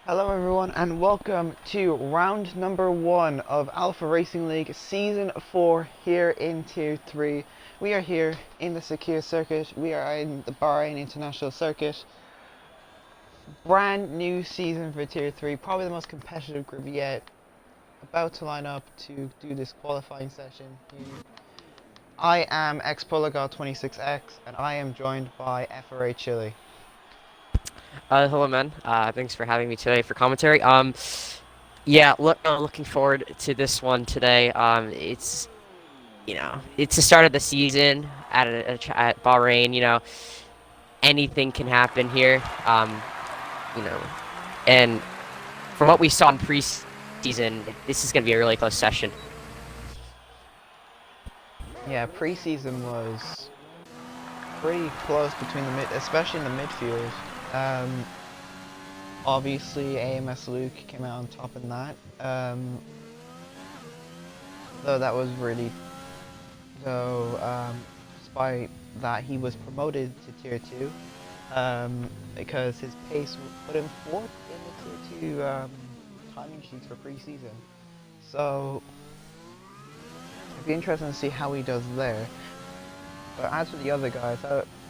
Hello everyone and welcome to round number 1 of Alpha Racing League Season 4 here in Tier 3. We are here in the Secure Circuit, we are in the Bahrain International Circuit. Brand new season for Tier 3, probably the most competitive group yet. About to line up to do this qualifying session here. I am xPolygon26x and I am joined by FRA Chile. Hello, man. Thanks for having me today for commentary. Yeah, looking forward to this one today. It's the start of the season at Bahrain. Anything can happen here. You know, and from what we saw in preseason, this is going to be a really close session. Yeah, preseason was pretty close between especially in the midfield. Um, Obviously, AMS Luke came out on top in that. Though that was really, despite that, he was promoted to Tier 2 because his pace put him fourth in the Tier 2 timing sheets for preseason. So it'd be interesting to see how he does there. But as for the other guys,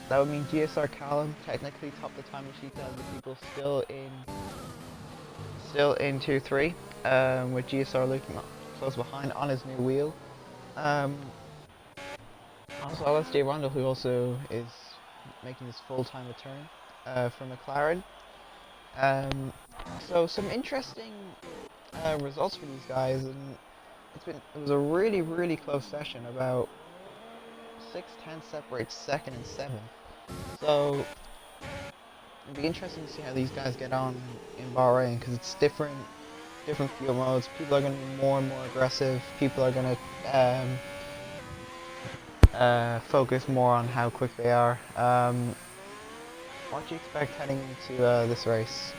that would mean GSR Callum technically topped the timing sheet out of the people still in Tier 3, with GSR looking close behind on his new wheel. Also LSD Rundle, who also is making his full-time return from McLaren. So some interesting results for these guys, and it was a really close session. About 6-10 separates second and seventh. So it'd be interesting to see how these guys get on in Bahrain, because it's different fuel modes. People are going to be more and more aggressive. People are going to focus more on how quick they are. What do you expect heading into this race?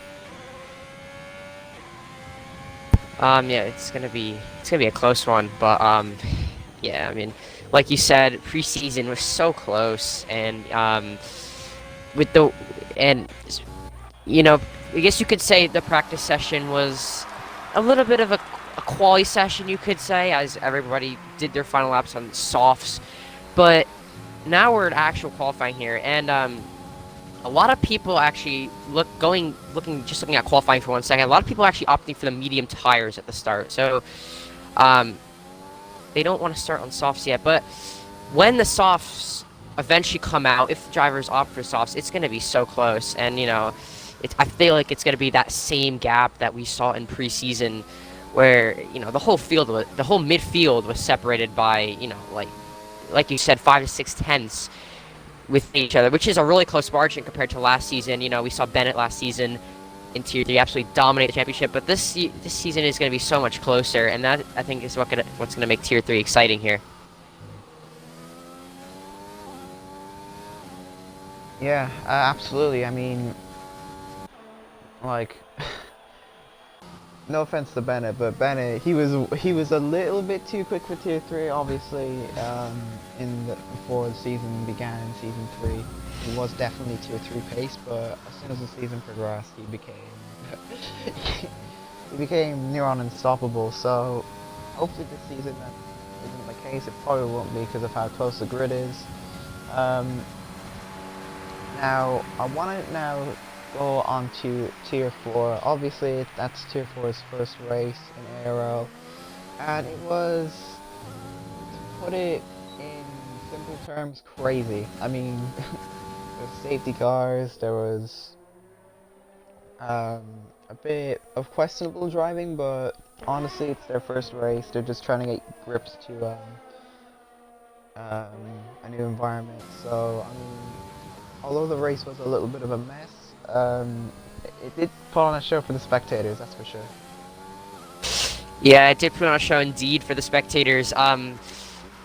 Yeah, it's gonna be a close one, but yeah, I mean, like you said, preseason was so close, and with the and you know, I guess you could say the practice session was a little bit of a quali session, you could say, as everybody did their final laps on softs. But now we're at actual qualifying here, and a lot of people actually looking at qualifying for 1 second. A lot of people actually opting for the medium tires at the start, so um, they don't want to start on softs yet. But when the softs eventually come out, if the drivers opt for softs, it's going to be so close. And I feel like it's going to be that same gap that we saw in preseason, where the whole midfield was separated by like you said, 5 to 6 tenths with each other, which is a really close margin compared to last season. We saw Bennett last season in Tier 3 absolutely dominate the championship, but this season is going to be so much closer, and that, I think, is what's going to make Tier 3 exciting here. Yeah, absolutely. I mean, like, no offense to Bennett, but Bennett, he was a little bit too quick for Tier 3. Obviously, before the season began in Season 3, he was definitely Tier 3 pace. But as soon as the season progressed, he became he became near on unstoppable. So hopefully this season that isn't the case. It probably won't be because of how close the grid is. Now I want to go on to Tier 4. Obviously, that's Tier 4's first race in ARL, and it was, to put it in simple terms, crazy. I mean, there was safety cars, there was a bit of questionable driving, but honestly, it's their first race. They're just trying to get grips to a new environment. So, I mean, although the race was a little bit of a mess, it did put on a show for the spectators, that's for sure. Yeah, it did put on a show indeed for the spectators. And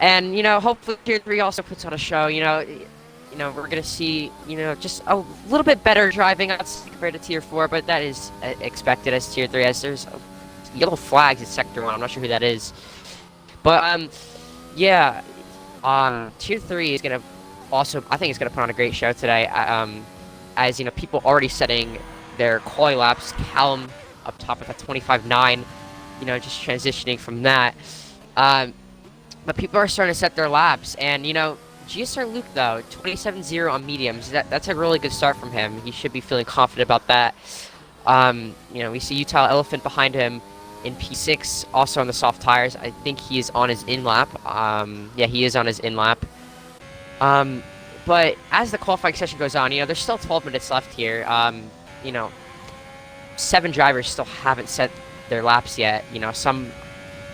hopefully Tier 3 also puts on a show. We're gonna see just a little bit better driving compared to Tier 4, but that is expected as Tier 3, as there's yellow flags in Sector 1. I'm not sure who that is, but yeah, Tier 3 is gonna also, I think, it's gonna put on a great show today. As people already setting their quali laps. Callum up top with a 25.9. Just transitioning from that. Um, but people are starting to set their laps, and GSR Luke though 27.0 on mediums. That's a really good start from him. He should be feeling confident about that. We see Utah Elephant behind him in P6, also on the soft tires. I think he is on his in lap. Yeah, he is on his in lap. But as the qualifying session goes on, there's still 12 minutes left here. You know, 7 drivers still haven't set their laps yet.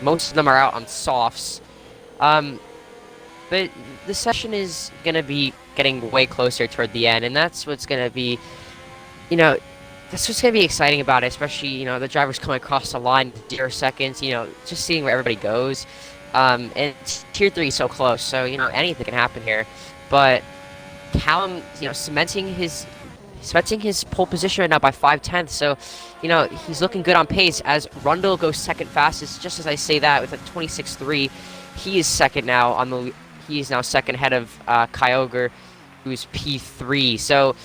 Most of them are out on softs. But the session is gonna be getting way closer toward the end, and that's what's gonna be, you know, that's what's gonna be exciting about it. Especially, the drivers coming across the line in 0 seconds. Just seeing where everybody goes. And tier 3 is so close, so anything can happen here. But Callum, cementing his pole position right now by 5/10. So, he's looking good on pace as Rundle goes second fastest. Just as I say that, with a 26.3, he is second now he is now second ahead of Kyogre, who's P3. So,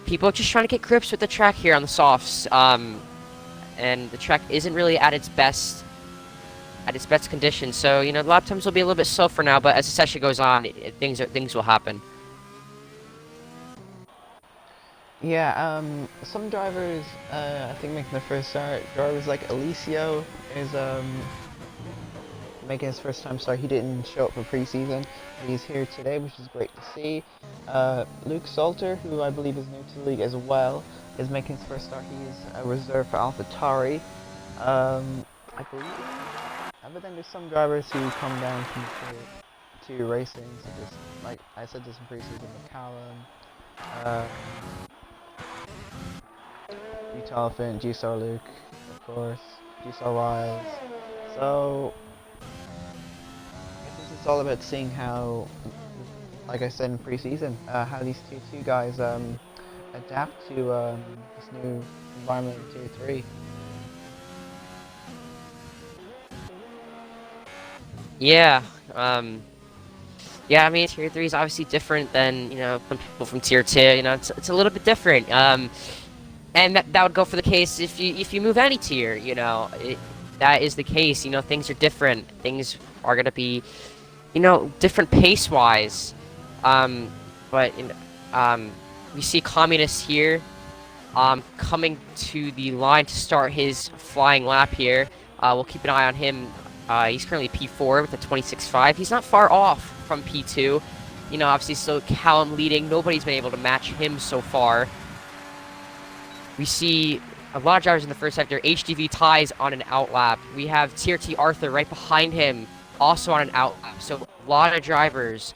people are just trying to get grips with the track here on the softs. And the track isn't really at its best condition. So, the lap times will be a little bit slow for now, but as the session goes on, things will happen. Yeah, some drivers, I think making their first start, drivers like Alicio is making his first time start. He didn't show up for preseason. He's here today, which is great to see. Luke Salter, who I believe is new to the league as well, is making his first start. He is a reserve for AlphaTauri. I believe. But then there's some drivers who come down from to racing, such as, like I said this in preseason, McCallum, Utah Elephant, GSR Luke, of course, GSR Wiles. So, I guess it's all about seeing how, like I said in preseason, how these two guys adapt to this new environment in Tier 3. Yeah, yeah, I mean, Tier 3 is obviously different than, from people from Tier 2, it's a little bit different. And that would go for the case if you move any tier, that is the case. Things are different. Things are gonna be, different pace-wise. But we see Communist here, coming to the line to start his flying lap here. We'll keep an eye on him. He's currently P4 with a 26.5. He's not far off from P2. Obviously still Callum leading. Nobody's been able to match him so far. We see a lot of drivers in the first sector. HDV ties on an outlap. We have TRT Arthur right behind him, also on an outlap. So a lot of drivers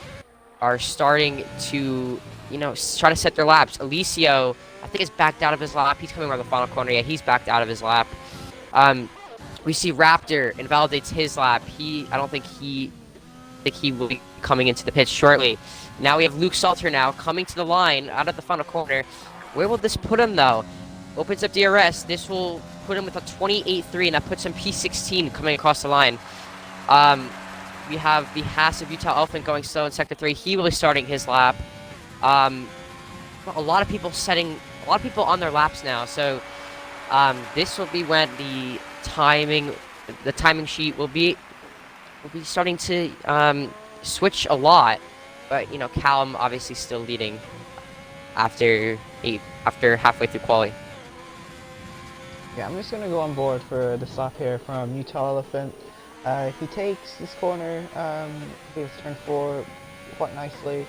are starting to, try to set their laps. Alicio, I think, is backed out of his lap. He's coming around the final corner. Yeah, he's backed out of his lap. We see Raptor invalidates his lap. I don't think he will be coming into the pit shortly. Now we have Luke Salter now coming to the line out of the final corner. Where will this put him though? Opens up DRS. This will put him with a 28.3, and that puts him P16 coming across the line. We have the Haas of Utah Elephant going slow in Sector 3. He will be starting his lap. A lot of people on their laps now. So this will be when the timing sheet will be starting to switch a lot. But Callum obviously still leading after halfway through quali. Yeah, I'm just going to go on board for the stop here from Utah Elephant. He takes this corner, I think it's turn 4, quite nicely.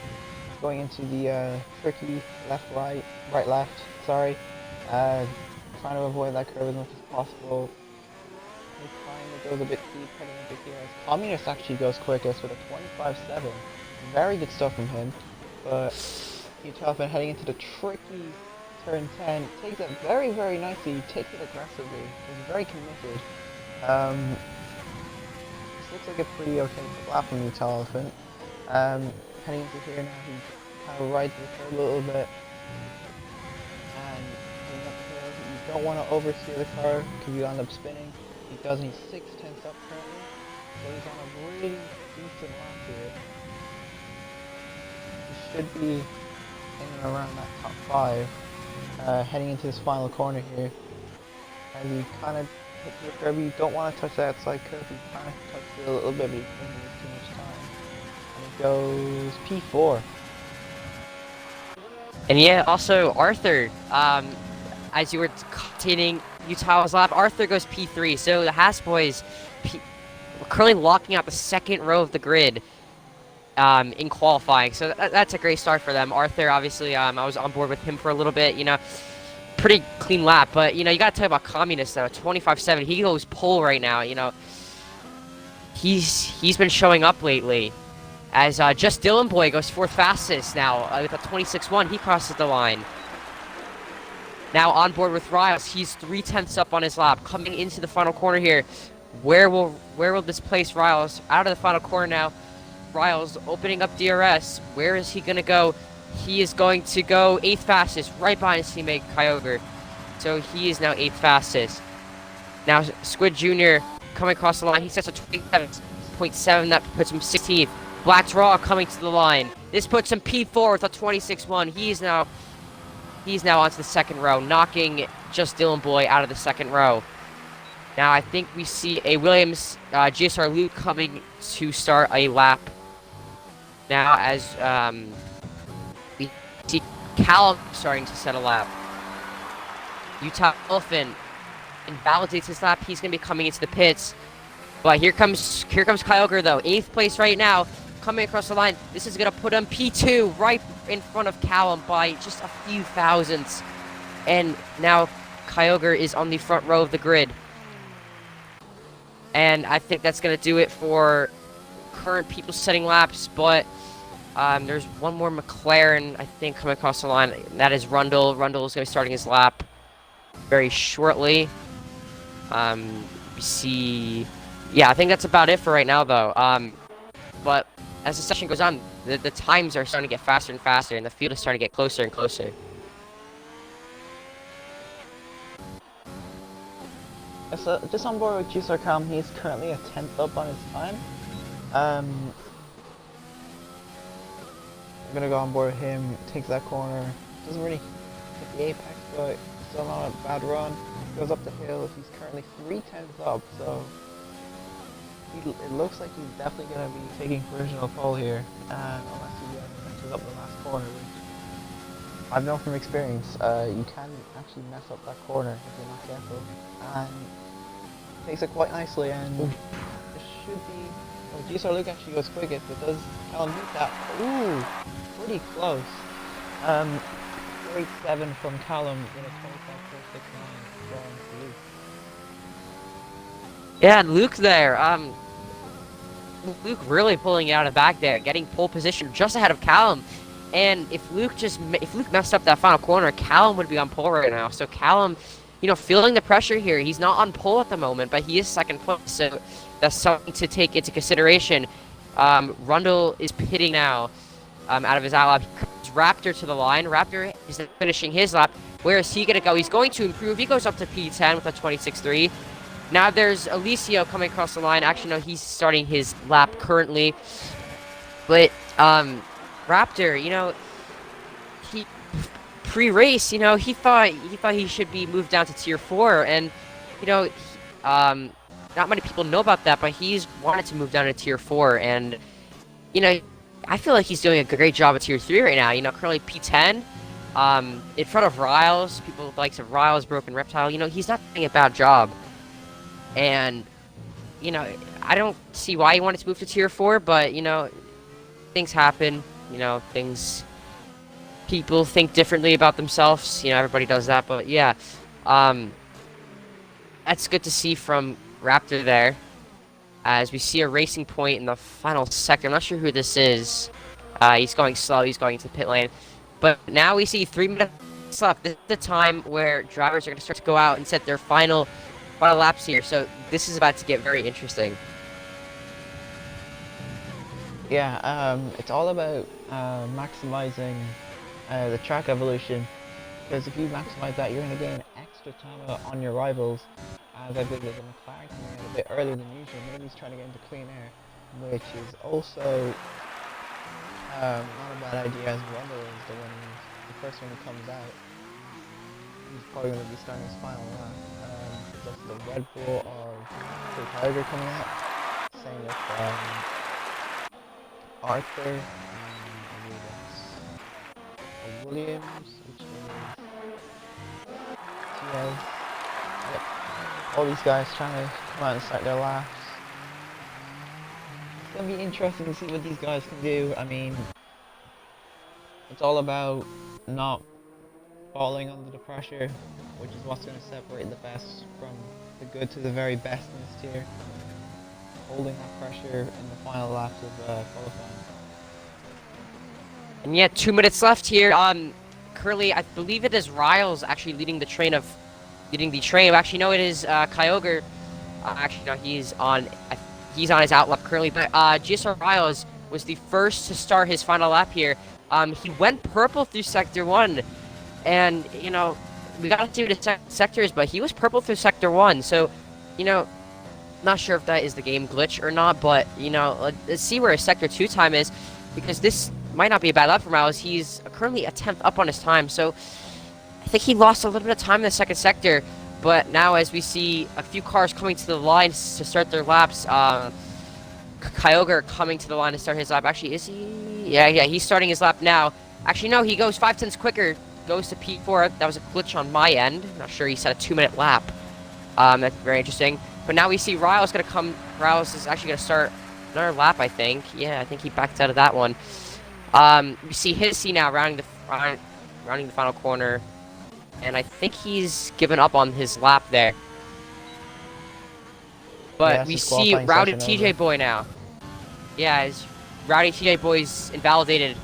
Going into the tricky right-left, sorry. Trying to avoid that curve as much as possible. He kind of goes a bit deep heading into here. Communist actually goes quickest with a 25.7. Very good stuff from him. But Utah Elephant heading into the tricky turn 10, takes it very, very nicely, takes it aggressively, is very committed. This looks like a pretty okay lap from Utah Elephant. Heading into here now, he kind of rides the curve a little bit. And heading up the hill, you don't want to oversteer the car because you end up spinning. He does, and he's 6/10 up currently. So he's on a really decent lap here. He should be in and around that top 5. Heading into this final corner here. as you kind of hit the curb. You don't want to touch that outside curb. You kind of touch it a little bit, but you don't lose too much time. And it goes P4. And yeah, also Arthur, as you were commentating Utah's lap, Arthur goes P3. So the Haas boys currently locking out the second row of the grid in qualifying. So that's a great start for them. Arthur, obviously, I was on board with him for a little bit, pretty clean lap. But, you got to talk about Communist, though. 25-7, he goes pole right now, He's been showing up lately. As Just Dylan Boy goes fourth fastest now with a 26-1. He crosses the line. Now on board with Riles. He's 0.3 up on his lap. Coming into the final corner here. Where will this place Riles? Out of the final corner now. Riles opening up DRS. Where is he going to go? He is going to go 8th fastest. Right behind his teammate Kyogre. So he is now 8th fastest. Now Squid Jr. coming across the line. He sets a 27.7. That puts him 16th. Black's Raw coming to the line. This puts him P4 with a 26-1. He's now onto the second row, knocking Just Dylan Boy out of the second row. Now I think we see a Williams GSR Luke coming to start a lap. Now as we see Callum starting to set a lap. Utah Elephant invalidates his lap. He's going to be coming into the pits. But here comes Kyogre though, 8th place right now. Coming across the line, this is going to put him P2 right in front of Callum by just a few thousandths. And now Kyogre is on the front row of the grid. And I think that's going to do it for current people setting laps. But there's one more McLaren, I think, coming across the line. That is Rundle. Rundle is going to be starting his lap very shortly. We see... Yeah, I think that's about it for right now, though. But as the session goes on, the times are starting to get faster and faster, and the field is starting to get closer and closer. So just on board with GSR Calm, he's currently a 10th up on his time. I'm gonna go on board with him, takes that corner, doesn't really hit the apex, but still not a bad run. Goes up the hill, he's currently 3/10 up, so it looks like he's definitely going to be taking provisional pole here, unless he messes up the last corner, which I've known from experience, you can actually mess up that corner if you're not careful, and takes it quite nicely, and it should be, well, GSR Luke actually goes quickest, but does Callum beat that? Ooh, pretty close. Great 7 from Callum with a 25.69 from Luke. Yeah, and Luke there, Luke really pulling it out of the back there, getting pole position just ahead of Callum. And if Luke messed up that final corner, Callum would be on pole right now. So Callum, feeling the pressure here. He's not on pole at the moment, but he is second place. So that's something to take into consideration. Rundle is pitting now out of his outlap. Raptor to the line. Raptor is finishing his lap. Where is he going to go? He's going to improve. He goes up to P10 with a 26.3. Now there's Alicio coming across the line. Actually, no, he's starting his lap currently. But Raptor, he pre-race, he thought he should be moved down to tier 4, and not many people know about that, but he's wanted to move down to tier 4, and I feel like he's doing a great job at tier 3 right now. Currently P10. In front of Riles, people like to Riles, Broken Reptile. He's not doing a bad job. And, I don't see why he wanted to move to tier 4, but, things happen. People think differently about themselves. Everybody does that, but yeah. That's good to see from Raptor there. As we see a racing point in the final sector. I'm not sure who this is. He's going slow. He's going to the pit lane. But now we see 3 minutes left. This is the time where drivers are going to start to go out and set their final laps here. So this is about to get very interesting. Yeah, it's all about maximizing the track evolution. Because if you maximize that, you're going to gain extra time on your rivals. As I believe there's a McLaren coming in a bit earlier than usual. Maybe he's trying to get into clean air, which is also not a bad idea, as Rundle is the first one who comes out. He's probably going to be starting his final lap. That's the Red Bull of the Tiger coming out. Same with Arthur and I believe that's Williams, which is TS. Yep. All these guys trying to come out and start their laps. It's gonna be interesting to see what these guys can do. I mean, it's all about not falling under the pressure, which is what's going to separate the best from the good to the very best in this tier. Holding that pressure in the final laps of qualifying. And yeah, 2 minutes left here. Currently, I believe it is Riles actually leading the train. Actually, no, it is Kyogre. Actually, no, he's on his out lap currently. But GSR Riles was the first to start his final lap here. He went purple through Sector 1. And, you know, we got to do the sectors, but he was purple through Sector 1. So, you know, not sure if that is the game glitch or not, but, you know, let's see where his Sector 2 time is, because this might not be a bad lap for Miles. He's currently a 10th up on his time, so I think he lost a little bit of time in the second sector. But now, as we see a few cars coming to the line to start their laps, Kyogre coming to the line to start his lap. Actually, is he? Yeah, he's starting his lap now. Actually, no, he goes 5/10 quicker. Goes to P4. That was a glitch on my end. Not sure he set a 2-minute lap. That's very interesting. But now we see Riles gonna come. Riles is actually gonna start another lap, I think. Yeah, I think he backed out of that one. We see Hissy now rounding the final corner, and I think he's given up on his lap there. But Yeah, we see Rowdy TJ Boy now. Yeah, his Rowdy TJ Boy's invalidated.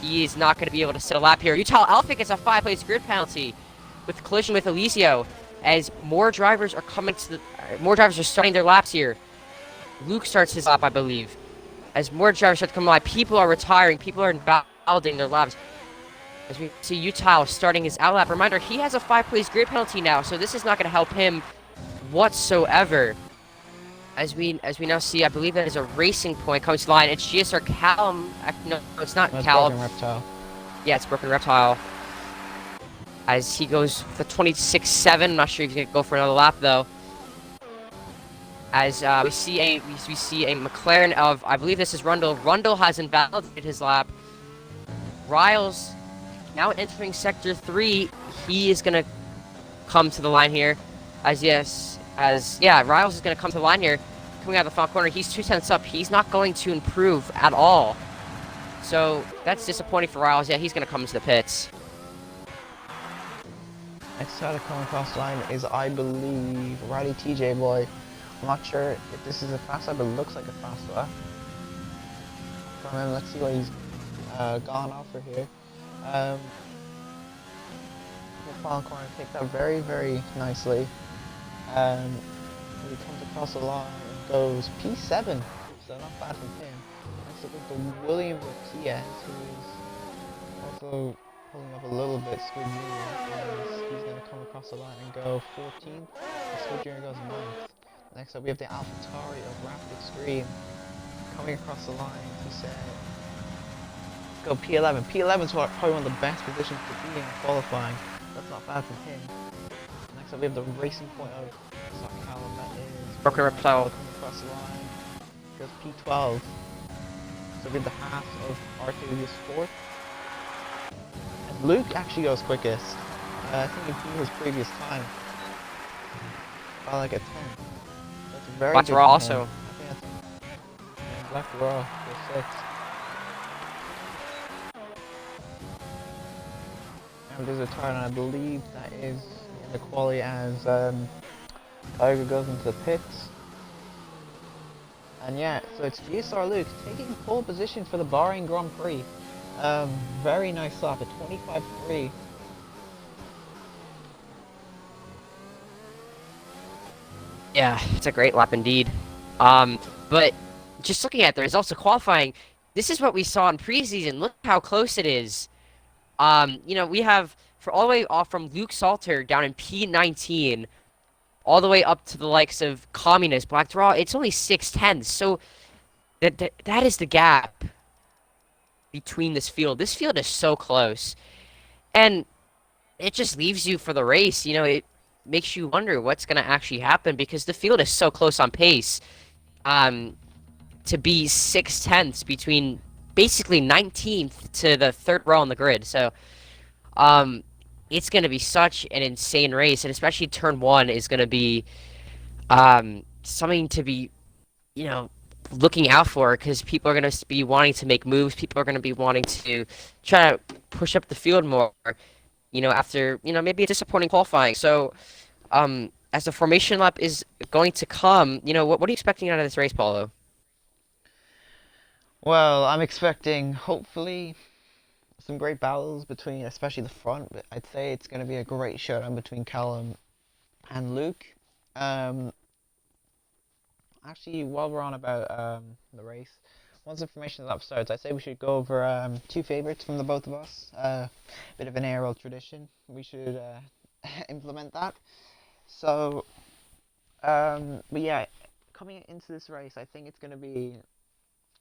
He is not going to be able to set a lap here. Utah Alpha gets a 5-place grid penalty with collision with Elisio, as more drivers are starting their laps here. Luke starts his lap, I believe. As more drivers start to come by, people are retiring. People are invalidating their laps. As we see Utah starting his out lap. Reminder, he has a 5-place grid penalty now, so this is not going to help him whatsoever. As we now see, I believe that is a racing point coming to the line. It's GSR Callum. No, it's not Callum. Broken Reptile. Yeah, it's Broken Reptile. As he goes for 26.7. I'm not sure if he's gonna go for another lap though. As we see a McLaren of, I believe this is Rundle. Rundle has invalidated his lap. Riles now entering Sector 3. He is gonna come to the line here. Riles is going to come to the line here, coming out of the final corner. He's 2/10 up. He's not going to improve at all. So that's disappointing for Riles. Yeah, he's going to come into the pits. Next car to come across the line is, I believe, Rowdy TJ Boy. I'm not sure if this is a fast lap, but it looks like a fast lap. From him, let's see what he's gone off for here. The final corner picked up very, very nicely. He comes across the line and goes P7, so not bad from him. Next up is the Williams of TS, who is also pulling up a little bit. Squid Junior, he's going to come across the line and go 14th. Squid Junior goes 9th. Next up we have the AlphaTauri of Rapid Extreme coming across the line. He said, go P11. P11 is probably one of the best positions to be in qualifying. That's not bad from him. Next up we have the racing point of Callum, that is Broken Reptile. coming across the line. Goes P12. So we have the half of Arthur, who's 4th. And Luke actually goes quickest. I think he beat his previous time by like a 10. That's very Black good Raw for also. him. I think that's Black Raw goes 6th. And there's a turn, and I believe that is in the quali as Kyogre goes into the pits. And yeah, so it's GSR Luke taking pole position for the Bahrain Grand Prix. Very nice lap at 25.3. Yeah, it's a great lap indeed. But just looking at the results of qualifying, this is what we saw in preseason. Look how close it is. You know, we have for all the way off from Luke Salter down in P19, all the way up to the likes of Communist, Black Draw. It's only 6/10. So that is the gap between this field. This field is so close, and it just leaves you for the race. You know, makes you wonder what's going to actually happen because the field is so close on pace. Um, to be 6/10 between basically 19th to the third row on the grid. So, um, it's going to be such an insane race, and especially turn one is going to be something to be, you know, looking out for because people are going to be wanting to make moves. People are going to be wanting to try to push up the field more, after, maybe a disappointing qualifying. So, as the formation lap is going to come, what are you expecting out of this race, Paulo? Well, I'm expecting hopefully some great battles between, especially the front. But I'd say it's going to be a great showdown between Callum and Luke. Um, Actually, while we're on about the race, once information lap starts, I say we should go over two favorites from the both of us. Bit of an ARL tradition. We should implement that. So, but yeah, coming into this race, I think it's going to be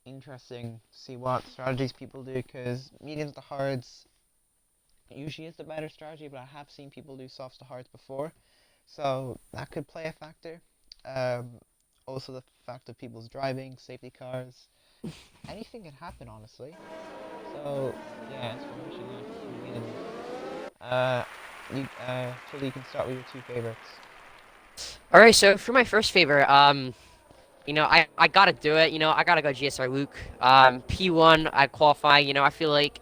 interesting to see what strategies people do because mediums to hards usually is the better strategy, but I have seen people do softs to hards before, so that could play a factor. Um, Also, the fact of people's driving, safety cars, anything can happen, honestly. So, yeah, it's from Michigan. Chili, you can start with your two favorites. All right, so for my first favorite, I gotta do it. I gotta go GSR Luke. P1 at qualifying. You know, I feel like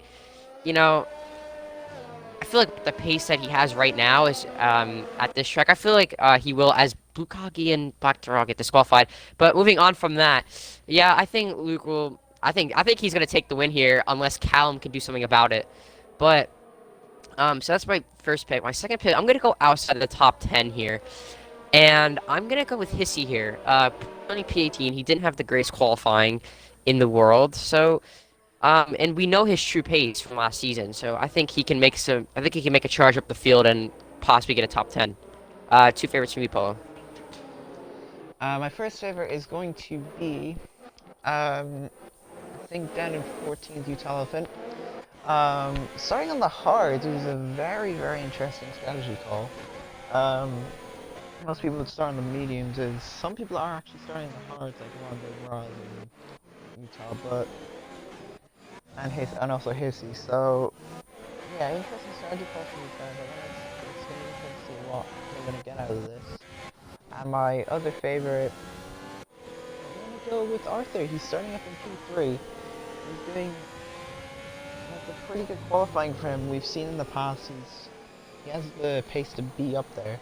the pace that he has right now is at this track. I feel like he will, as Bukagi and Black Dog get disqualified. But moving on from that, yeah, I think Luke will. I think he's gonna take the win here unless Callum can do something about it. But so that's my first pick. My second pick, I'm gonna go outside of the top 10 here. And I'm gonna go with Hissy here. Only P18. He didn't have the greatest qualifying in the world, so and we know his true pace from last season. So I think he can make some. I think he can make a charge up the field and possibly get a top 10. Two favorites for me, Polo. My first favorite is going to be, I think, down in 14th Utah Elephant. Starting on the hards was a very, very interesting strategy call. Um, Most people would start on the mediums, as some people are actually starting on the hards, like Rondo, Roz, and Utah, but and also Hissy. So yeah, interesting strategy call from Utah. But it's gonna be interesting to see what they're gonna get out of this. And my other favorite, I'm gonna go with Arthur. He's starting up in P3. He's doing like a pretty good qualifying for him. We've seen in the past he has the pace to be up there.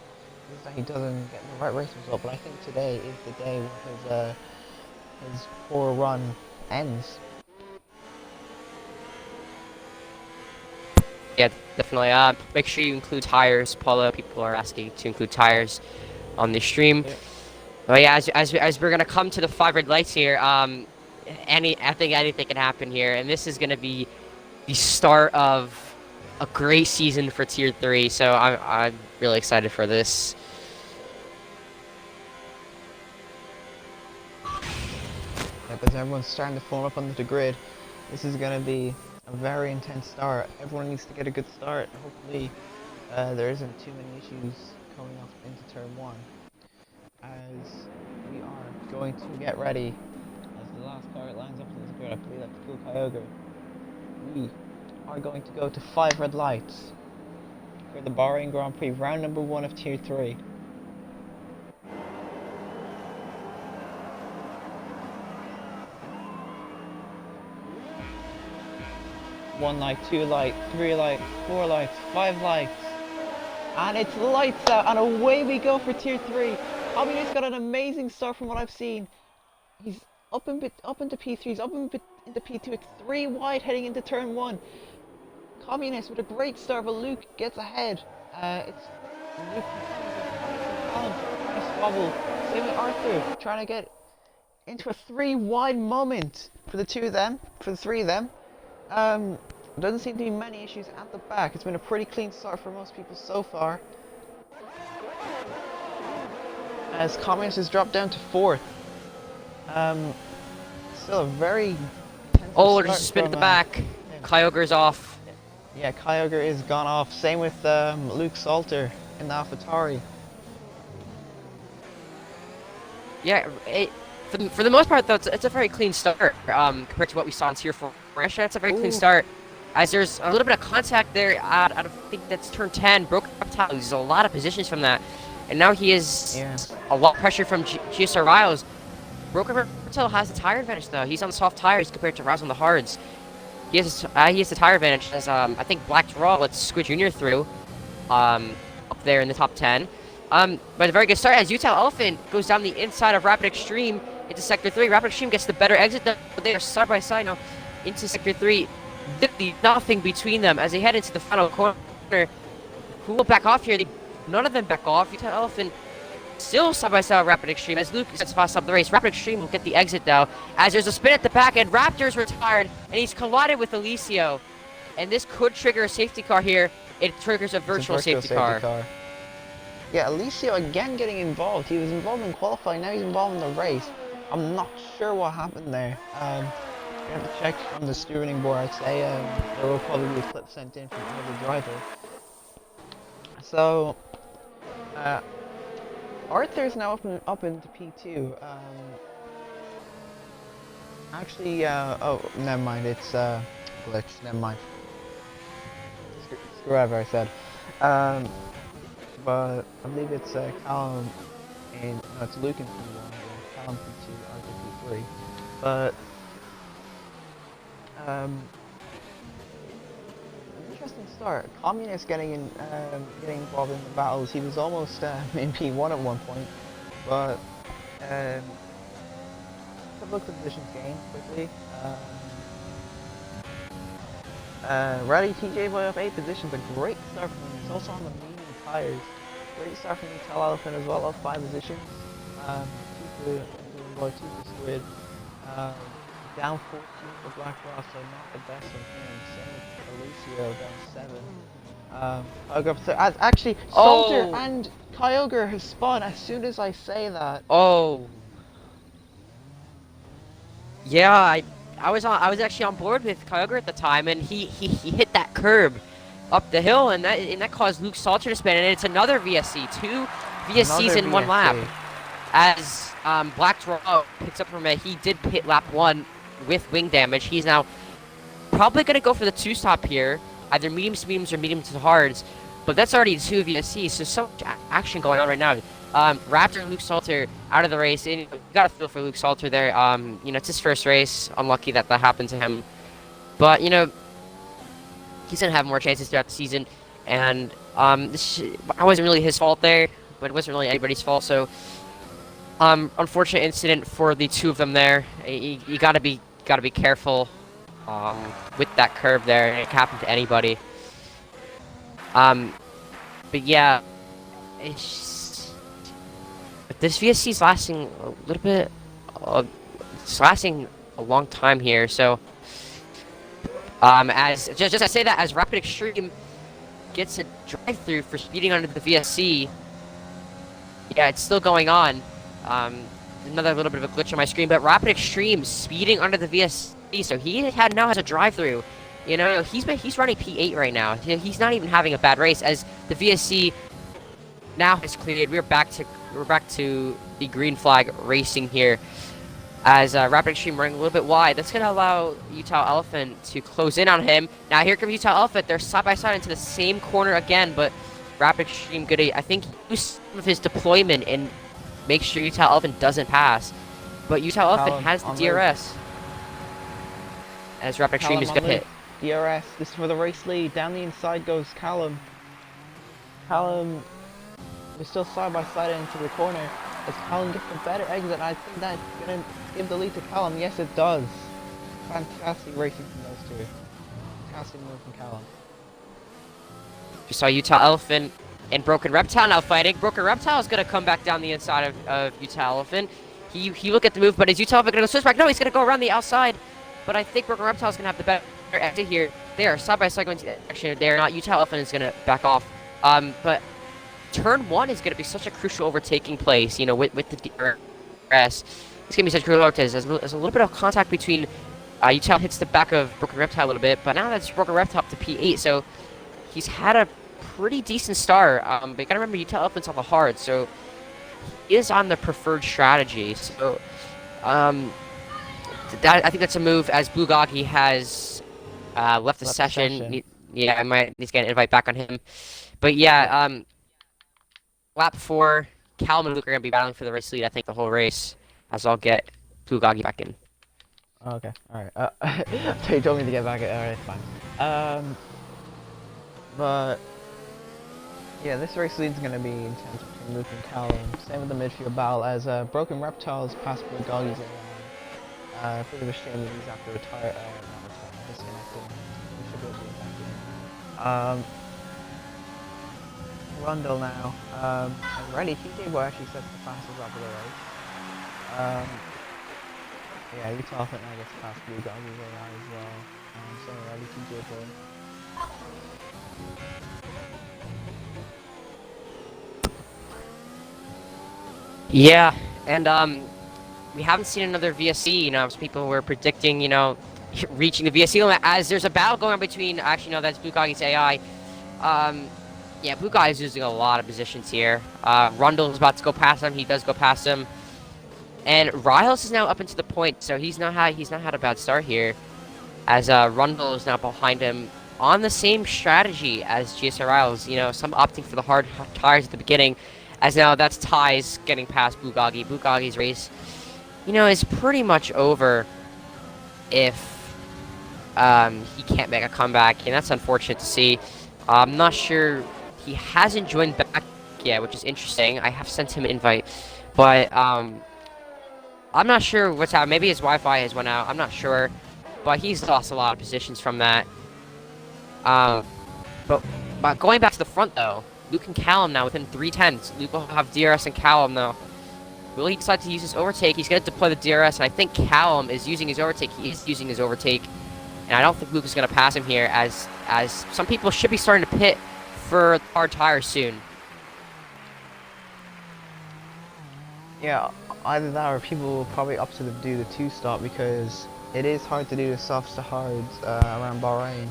It's that he doesn't get the right race result, but I think today is the day when his poor run ends. Yeah, definitely. Make sure you include tires, Paulo. People are asking to include tires on the stream. Yeah. But yeah, as we're gonna come to the 5 red lights here, I think anything can happen here, and this is gonna be the start of a great season for Tier 3. So I'm really excited for this. Yep, as everyone's starting to form up onto the grid, this is going to be a very intense start. Everyone needs to get a good start. Hopefully, there isn't too many issues coming up into turn one, as we are going to get ready. As the last car lines up to this grid, I believe that's Cool Kyogre. We are going to go to 5 red lights for the Bahrain Grand Prix, round number 1 of Tier 3. One light, two light, three light, four lights, 5 lights. And it's lights out, and away we go for Tier 3. Communist's got an amazing start from what I've seen. He's up into P3s, into P2. It's 3 wide heading into turn 1. Communist with a great start, but Luke gets ahead. It's Luke nice wobble. Same with Arthur, trying to get into a 3 wide moment for the two of them, for the three of them. Doesn't seem to be many issues at the back. It's been a pretty clean start for most people so far. As Communist has dropped down to 4th. Still a very Oh, there's a spin at the back. yeah. Kyogre's off. Yeah, Kyogre is gone off. Same with Luke Salter in the AlphaTauri. Yeah, for the most part, though, it's a very clean start compared to what we saw in Tier 4. Russia, it's a very clean Ooh, start. As there's a little bit of contact there out of, I think that's turn 10. Broken Reptile loses a lot of positions from that. And now he is yeah. a lot of pressure from GSR Riles. Broken Reptile has the tire advantage, though. He's on the soft tires compared to Riles on the hards. He has the tire advantage as, I think, Black Draw lets Squid Jr. through up there in the top 10. But a very good start as Utah Elephant goes down the inside of Rapid Extreme into Sector 3. Rapid Extreme gets the better exit, though. They are side by side now into Sector 3. Literally nothing between them as they head into the final corner. Who will back off here? None of them back off. Utah Elephant still side by side with Rapid Extreme as Luke gets fast up the race. Rapid Extreme will get the exit, though, as there's a spin at the back end. Raptor's retired, and he's collided with Alicio. And this could trigger a safety car here. It triggers a virtual safety car. Yeah, Alicio again getting involved. He was involved in qualifying, now he's involved in the race. I'm not sure what happened there. We have to check from the steering board. I'd say there will probably be a clip sent in from another driver. So, Arthur's now up into P2. Actually, oh, never mind. It's glitch. Never mind. Screw whatever I said. But I believe it's Callum and no, it's Luke in P1, Callum P2, Arthur P3. But an interesting start. Communist getting involved in the battles. He was almost in P1 at one point, but let's have a look at the positions gained quickly. Rally TJ Boy up 8 positions, a great start from him. He's also on the medium tires. Great start from Utah Elephant as well, up 5 positions. 2 for Squid. Down 14 for Black Ross, so not the best of him. Same with Alicio, down 7. Actually, Soldier and Kyogre have spun as soon as I say that. Oh. Yeah, I was actually on board with Kyogre at the time, and he hit that curb up the hill, and that caused Luke Salter to spin, and it's another VSC, 2 VSCs in one lap. As Black Draw picks up from it, he did hit lap 1 with wing damage. He's now probably going to go for the 2-stop here, either mediums to mediums or mediums to hards, but that's already 2 VSCs, so much action going on right now. Raptor and Luke Salter out of the race, and you gotta feel for Luke Salter there. You know, it's his first race. Unlucky that happened to him, but you know, he's gonna have more chances throughout the season. And it wasn't really his fault there, but it wasn't really anybody's fault. So, unfortunate incident for the 2 of them there. You gotta be careful with that curve there. It can happen to anybody. But yeah, this VSC is lasting a little bit. It's lasting a long time here. So, as just I say that as Rapid Extreme gets a drive-through for speeding under the VSC. Yeah, it's still going on. Another little bit of a glitch on my screen, but Rapid Extreme speeding under the VSC. So he now has a drive-through. You know, he's running P8 right now. He's not even having a bad race as the VSC now is cleared. We're back to the green flag racing here as Rapid Extreme running a little bit wide. That's going to allow Utah Elephant to close in on him. Now here comes Utah Elephant. They're side by side into the same corner again, but Rapid Extreme gonna, I think, use some of his deployment and make sure Utah Elephant doesn't pass. But Utah Elephant has the DRS as Rapid Extreme is going to hit. DRS, this is for the race lead. Down the inside goes Callum. Callum is still side by side into the corner as Callum gets a better exit. I think that's going to give the lead to Callum. Yes, it does. Fantastic racing from those 2. Fantastic move from Callum. You saw Utah Elephant and Broken Reptile now fighting. Broken Reptile is going to come back down the inside of Utah Elephant. He will get the move, but is Utah Elephant going to go switch back? No, he's going to go around the outside. But I think Broken Reptile is going to have the better exit here. They are side by side going to the direction. They are not. Utah Elephant is going to back off. But turn 1 is going to be such a crucial overtaking place, you know, with the DRS. It's going to be such a crucial overtaking. There's a little bit of contact between Utah hits the back of Broken Reptile a little bit, but now that's Broken Reptile up to P8, so he's had a pretty decent start. But you got to remember Utah Elephant's on the hard, so is on the preferred strategy. So um, I think that's a move as Bulgogi has left the Left the session. session. Yeah, I might need to get an invite back on him. But Yeah. yeah, lap 4, Callum and Luke are going to be battling for the race lead, I think, the whole race, as I'll get Bulgogi back in. Okay. All right. So you told me to get back. All right, fine. But yeah, this race lead's gonna be intense between Luke and Callum. Same with the midfield battle as Broken Reptiles past Bulgogi's a bit of a shame that he's after not retiring, disconnecting. We should be able to get back in. Rundle now. And Ready TJ Boy actually sets the fastest lap of the race. Um, yeah, Utah I think now gets past Bulgogi's AI as well. So Ready TJ Boy. Yeah, and we haven't seen another VSC. Some people were predicting, reaching the VSC limit as there's a battle going on between. Actually, no, that's Bulgogi's AI. Yeah, Bulgogi is losing a lot of positions here. Rundle's about to go past him. He does go past him, and Riles is now up into the point, so he's not had a bad start here, as Rundle is now behind him on the same strategy as GSR Riles. Some opting for the hard tires at the beginning. As now that's Ty's getting past Bulgogi. Bulgogi's race, is pretty much over if he can't make a comeback, and that's unfortunate to see. I'm not sure. He hasn't joined back yet, which is interesting. I have sent him an invite, but I'm not sure what's happened. Maybe his Wi-Fi has went out. I'm not sure, but he's lost a lot of positions from that. But going back to the front though, Luke and Callum now within 3/10. Luke will have DRS and Callum now. Will he decide to use his overtake? He's going to deploy the DRS, and I think Callum is using his overtake. He is using his overtake, and I don't think Luke is going to pass him here, as some people should be starting to pit for hard tires soon. Yeah, either that or people will probably opt to do the 2-stop because it is hard to do the softs to hards around Bahrain.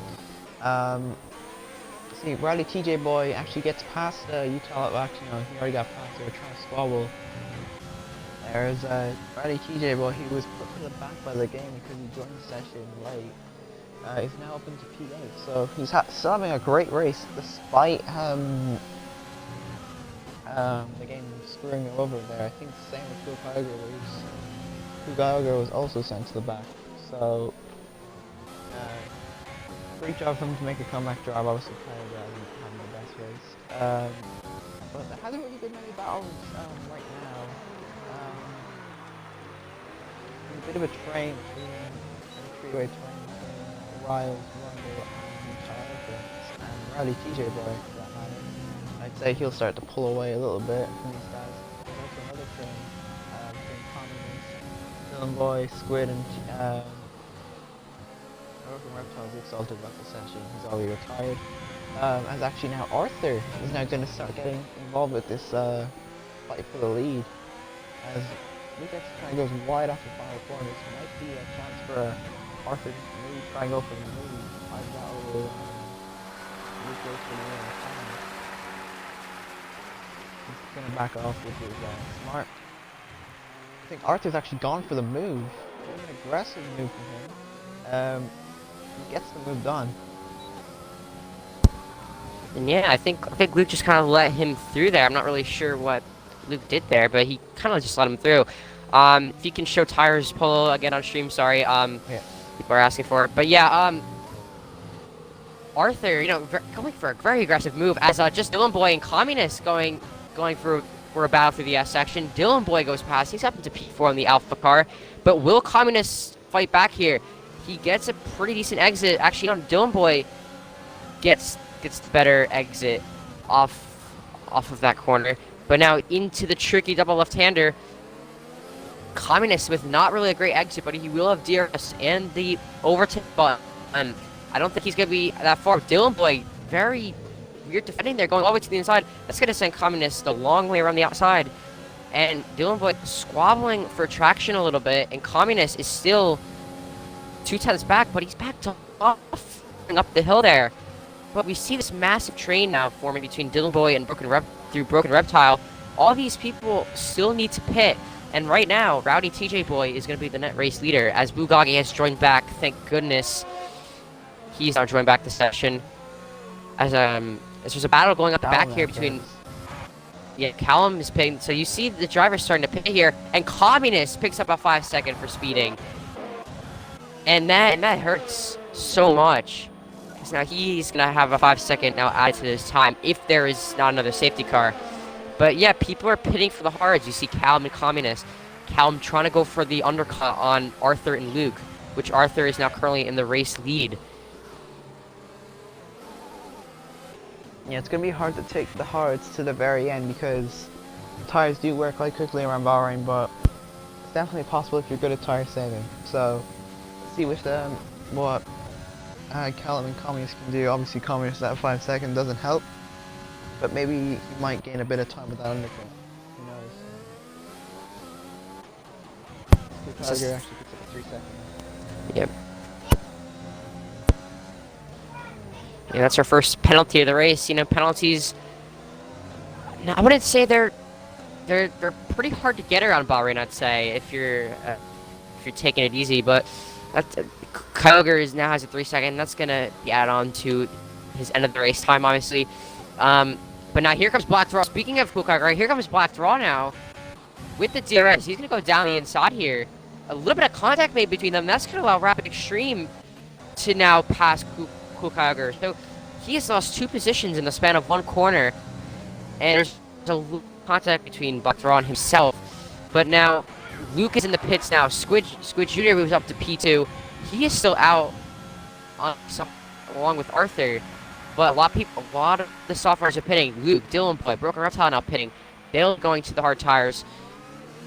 See, Rally TJ Boy actually gets past Utah. Actually, no, he already got past. They were trying to squabble. There's Rally TJ Boy. He was put to the back by the game because he joined the session late. He's now up into P8, so he's still having a great race despite the game screwing him over there. I think the same with Bulgogi was also sent to the back. So great job for him to make a comeback drive. Obviously, Kyogre hasn't having the best race. But there hasn't really been many battles right now. A bit of a train between a three-way train between Riles, Rundle, and Kyogre, and Rally TJ Boy for that matter. I'd say he'll start to pull away a little bit from these guys. There's also another train between Commoners, Dylan Boy, Squid, and Broken Reptiles exalted about the session. He's already retired. As actually now Arthur is now going to start getting involved with this fight for the lead. As Luke actually kind of goes wide off the final corner, this might be a chance for Arthur to maybe try and go for the move. I that will Luke goes for the move on the final. He's going to back off, which is smart. I think Arthur's actually gone for the move. It's an aggressive move from him. He gets the move done. And yeah, I think Luke just kind of let him through there. I'm not really sure what Luke did there, but he kind of just let him through. If you can show tires polo again on stream, sorry. Yeah. People are asking for it, but yeah. Arthur, going for a very aggressive move as just Dylan Boy and Communist going for a battle through the S section. Dylan Boy goes past. He's up into P4 on the Alpha car, but will Communist fight back here? He gets a pretty decent exit. Actually, Dylan Boy gets the better exit off of that corner. But now into the tricky double left-hander. Communist with not really a great exit, but he will have DRS and the overtake button. I don't think he's going to be that far. Dylan Boy, very weird defending there, going all the way to the inside. That's going to send Communist a long way around the outside. And Dylan Boy squabbling for traction a little bit, and Communist is still 2/10 back, but he's backed off up the hill there. But we see this massive train now forming between Dylan Boy and Broken Reptile, all these people still need to pit. And right now, Rowdy TJ Boy is going to be the net race leader as Bugagi has joined back. Thank goodness he's now joined back the session. As there's a battle going up the back here between. Yeah, Callum is pitting. So you see the driver starting to pit here, and Communist picks up a 5-second for speeding. And that hurts so much. Because now he's going to have a 5-second now added to his time if there is not another safety car. But yeah, people are pitting for the hards. You see Callum and Communist. Callum trying to go for the undercut on Arthur and Luke, which Arthur is now currently in the race lead. Yeah, it's going to be hard to take the hards to the very end because tires do wear quite quickly around Bahrain, but it's definitely possible if you're good at tire saving. So, let's see what Callum and Communist can do. Obviously, Communist at 5 seconds doesn't help, but maybe he might gain a bit of time with that undercut. Who knows? Tiger actually picks up 3 seconds. Yep. Yeah, that's our first penalty of the race. You know, penalties. Now, I wouldn't say they're pretty hard to get around Bahrain. I'd say if you're taking it easy, but Kyogre now has a 3-second. That's gonna be added on to his end of the race time, obviously. But now here comes Black Thraw. Speaking of Kyogre, here comes Black Thraw now with the DRS. He's gonna go down the inside here. A little bit of contact made between them. That's gonna allow Rapid Extreme to now pass Kyogre. So he has lost 2 positions in the span of 1 corner, and there's a little contact between Black Thraw and himself. But now Luke is in the pits now. Squid Jr. moves up to P2. He is still out on along with Arthur. But a lot of the sophomores are pitting. Luke, Dylan Boy, Broken Reptile now pitting. They're going to the hard tires,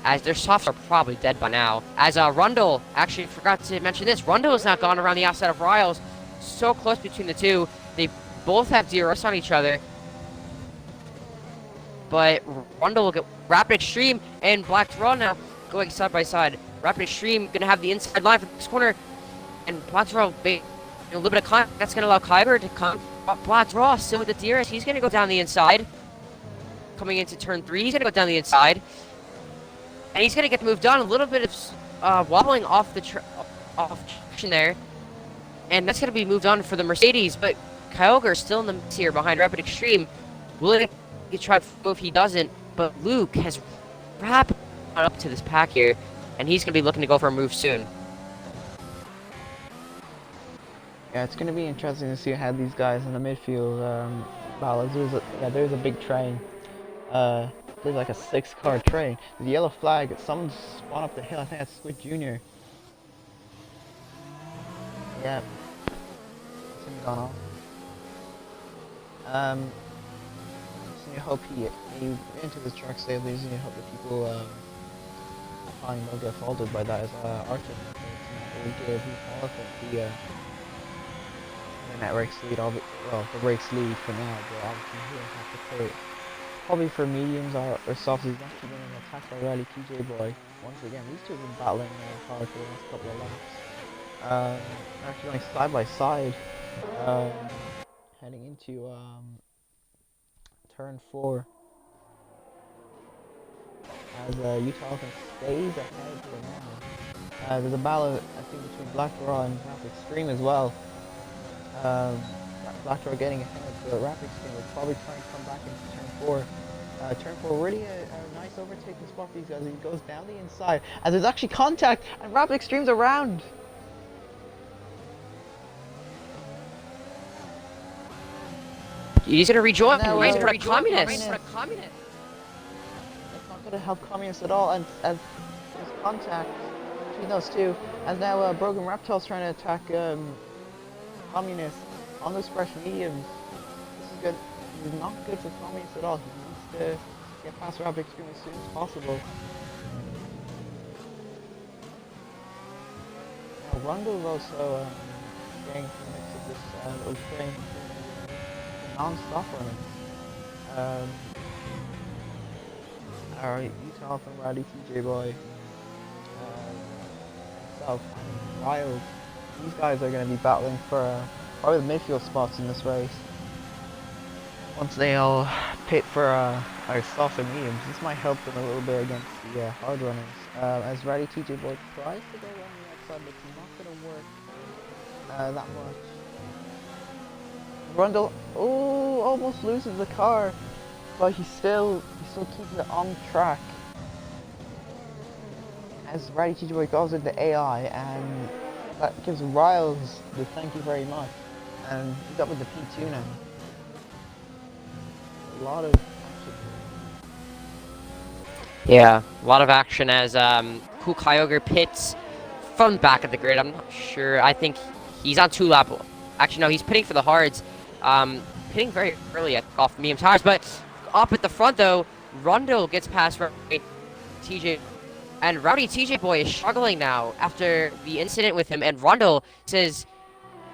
as their softs are probably dead by now. As Rundle, actually forgot to mention this, Rundle has now gone around the outside of Riles. So close between the two. They both have DRS on each other. But Rundle will get Rapid Extreme and Black Thraw now going side by side. Rapid Extreme going to have the inside line for this corner. And Black Thraw, a little bit of contact. That's going to allow Kyber to come. Black Thraw still with the DRS. He's going to go down the inside. Coming into turn 3, he's going to go down the inside. And he's going to get moved on. A little bit of wobbling off the off traction there. And that's going to be moved on for the Mercedes. But Kyogre is still in the mix here behind Rapid Extreme. Will he try to go if he doesn't? But Luke has wrapped up to this pack here. And he's going to be looking to go for a move soon. Yeah, it's going to be interesting to see how these guys in the midfield balance. There's a big train. There's like a 6-car train. The yellow flag. Someone's spawned up the hill. I think that's Squid Jr. Yeah. Something's gone on. So you hope he into the track safely. So you hope that people don't get faulted by that. As Arthur will give the net race lead. The race lead for now, but obviously he'll have to pay. Probably for mediums or softs. He's actually getting attacked by Rally TJ Boy. Once again, these two have been battling hard for the last couple of laps. Actually going side by side. Heading into turn 4. As Utah stays ahead for now. There's a battle, I think, between Black Thraw and Rapid Extreme as well. Black Thraw getting ahead, but Rapid Extreme will probably try and come back into turn 4. Turn 4, really a nice overtaking spot for these guys. He goes down the inside, as there's actually contact, and Rapid Extreme's around. He's going to rejoin. He's going to Communist. That's not going to help Communist at all, and as there's contact between those two, as now Broken Reptile's trying to attack Communist on those fresh mediums. This is good. This is not good for Communist at all. He needs to get past Rapid Extreme as soon as possible. Now Rundle is also getting into the mix of this little train non-stop running. Alright, Utah from Rowdy TJ Boy, himself and Wild. These guys are going to be battling for probably the midfield spots in this race. once they all pit for our soft and mediums. This might help them a little bit against the hard runners. As Rowdy TJ Boy tries to go around the outside, but it's not going to work that much. Rundle, oh, almost loses the car, but he still keeps it on track. As Rowdy TJ Boy goes into AI, and that gives Riles the thank you very much, and he's up with the P2 now. A lot of action. Yeah, a lot of action as Cool Kyogre pits from the back of the grid. I'm not sure. I think he's on 2-lap. Actually, no, he's pitting for the hards. Pitting very early off medium tires, but up at the front though, Rundle gets past TJ, and Rowdy TJ Boy is struggling now after the incident with him. And Rundle says,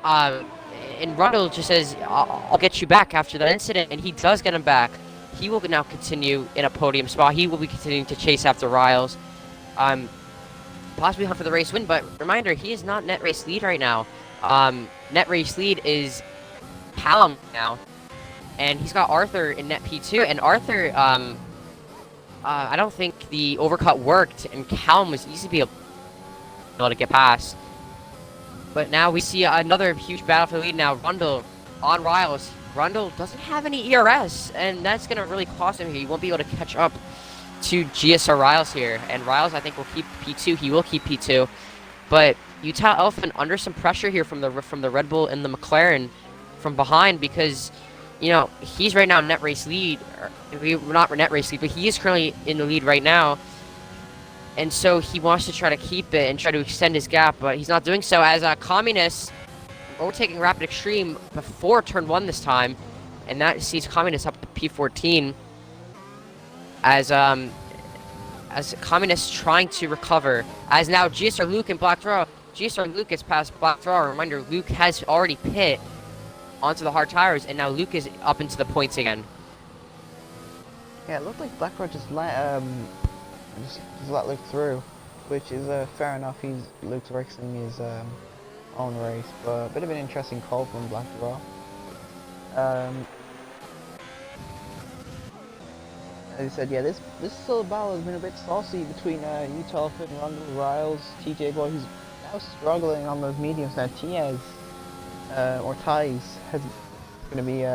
Rundle just says, "I'll get you back after that incident," and he does get him back. He will now continue in a podium spot. He will be continuing to chase after Riles. Possibly hunt for the race win, but reminder, he is not net race lead right now. Net race lead is Callum now, and he's got Arthur in net P2, and Arthur, I don't think the overcut worked, and Callum was easily able to get past. But now we see another huge battle for the lead now. Rundle on Riles. Rundle doesn't have any ERS, and that's going to really cost him here. He won't be able to catch up to GSR Riles here, and Riles I think will keep P2. He will keep P2, but Utah Elephant under some pressure here from the Red Bull and the McLaren from behind, because you know he's right now net race lead. Not net race lead, but he is currently in the lead right now, and so he wants to try to keep it and try to extend his gap, but he's not doing so as Communist overtaking Rapid Extreme before turn 1 this time, and that sees Communist up to P14 as Communist trying to recover, as now GSR Luke and Black Throw. GSR Luke gets past Black Throw. Reminder, Luke has already pit onto the hard tires, and now Luke is up into the points again. Yeah, it looked like Black Throw just let Luke through, which is fair enough. Luke's racing his own race, but a bit of an interesting call from Black Throw. As I said, yeah, this solo battle has been a bit saucy between Utah Elephant and Rundle, Riles, TJ Boy, who's now struggling on those mediums. Now Tiaz, or Ties, is going to be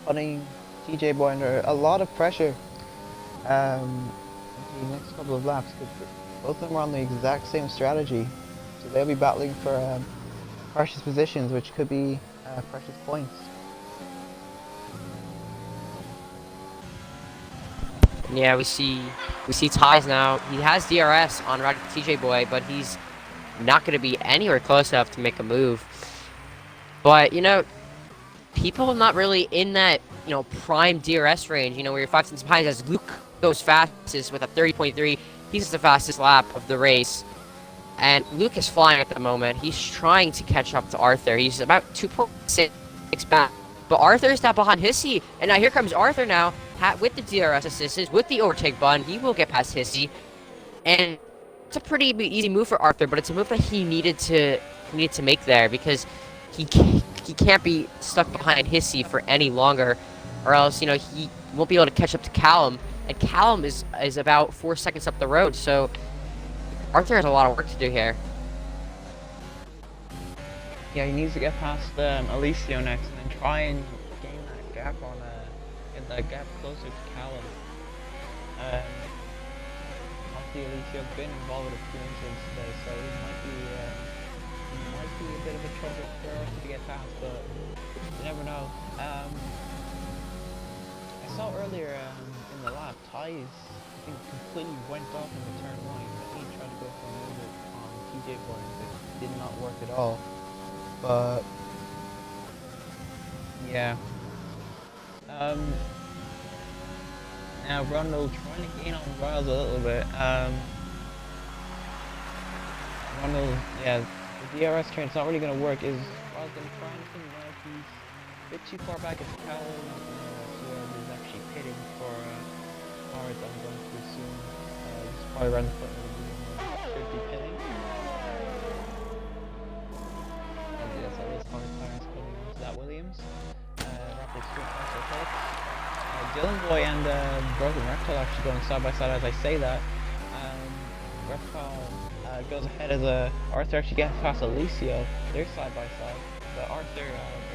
putting TJ Boy under a lot of pressure in the next couple of laps, because both of them are on the exact same strategy. So they'll be battling for precious positions, which could be precious points. Yeah, we see Ties now. He has DRS on Rowdy TJ Boy, but he's not going to be anywhere close enough to make a move. But you know, people are not really in that prime DRS range. Where you're 5 cents behind. As Luke goes fastest with a 30.3, he's the fastest lap of the race. And Luke is flying at the moment. He's trying to catch up to Arthur. He's about 2.6 back. But Arthur is now behind Hissy. And now here comes Arthur now with the DRS assistance, with the overtake button. He will get past Hissy. And it's a pretty easy move for Arthur, but it's a move that he needed to make there, because he can't be stuck behind Hissy for any longer, or else he won't be able to catch up to Callum. And Callum is about 4 seconds up the road, so Arthur has a lot of work to do here. Yeah, he needs to get past Alicio next, and then try and gain that gap get that gap closer to Callum. Obviously, Alicio's been involved with a few incidents today, so he might be a bit of a trouble for Arthur to get past, but you never know. I saw earlier in the lap, Ties, I think, completely went off in the turn 1. He tried to go for a move on TJ Boy, but it did not work at all. But yeah. Now Rundle trying to gain on Riles a little bit. Rundle, yeah, the DRS turn's not really going to work. Is Riles going to try anything? No, he's a bit too far back at Callum. He's actually pitting for cards I'm going to assume. He's probably around the foot of the should be pitting. And yes, all these hard tires coming onto that Williams. Rapid Extreme Arthur Phillips. Dylan Boy and Broken Reptile actually going side by side as I say that. Reptile goes ahead as Arthur actually gets past Alicio. They're side by side, but Arthur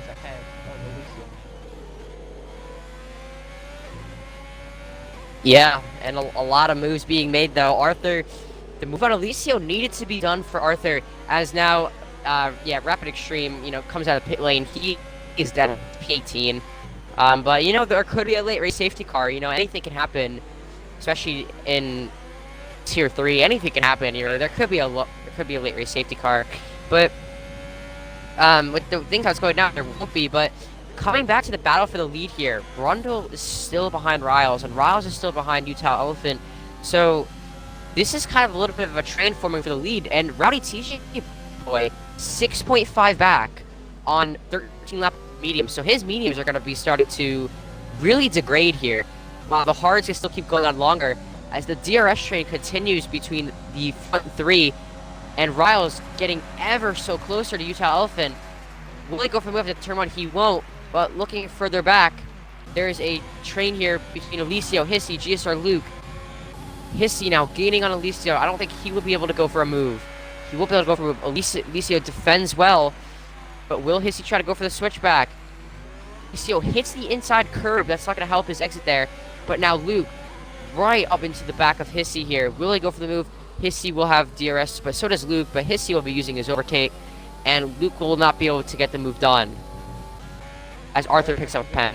is ahead of Alicio. Yeah, and a lot of moves being made though. Arthur, the move on Alicio needed to be done for Arthur, as now, yeah, Rapid Extreme, comes out of pit lane. He is dead at P18. But there could be a late race safety car. Anything can happen, especially in Tier 3. Anything can happen here. There could be a late race safety car, but with the things that's going down, there won't be. But coming back to the battle for the lead here, Brundle is still behind Riles, and Riles is still behind Utah Elephant. So this is kind of a little bit of a train forming for the lead, and Rowdy TJ Boy 6.5 back on 13 lap mediums. So his mediums are going to be starting to really degrade here, while the hards can still keep going on longer as the DRS train continues between the front three, and Riles getting ever so closer to Utah Elephant. Will he go for a move to turn one? He won't. But looking further back, there is a train here between Alicio, Hissy, GSR Luke. Hissy now gaining on Alicio. I don't think he will be able to go for a move. He will be able to go for a move. Alicio defends well, but will Hissy try to go for the switchback? Alicio hits the inside curb. That's not going to help his exit there. But now Luke right up into the back of Hissy here. Will he go for the move? Hissy will have DRS, but so does Luke. But Hissy will be using his overtake, and Luke will not be able to get the move done as Arthur picks up a pen.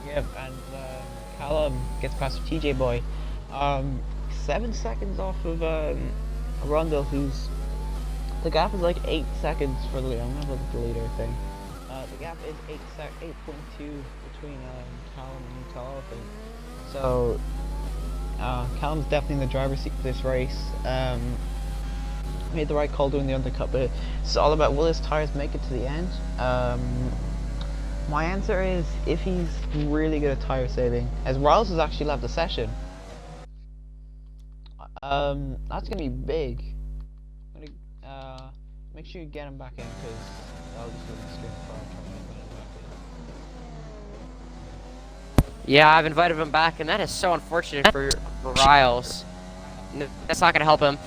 Yep, and Callum gets past TJ Boy. 7 seconds off of Rundle, who's... The gap is like 8 seconds for the lead. I'm gonna look at the leader thing. The gap is 8.2 between Callum and Utah Elephant. So, Callum's definitely in the driver's seat for this race. Made the right call doing the undercut, but it's all about will his tires make it to the end. My answer is if he's really good at tire saving, as Riles has actually left the session. That's gonna be big. I'm gonna make sure you get him back in, because I'll just do an extreme car trying to get him back in. Yeah, I've invited him back, and that is so unfortunate for Riles. No, that's not gonna help him.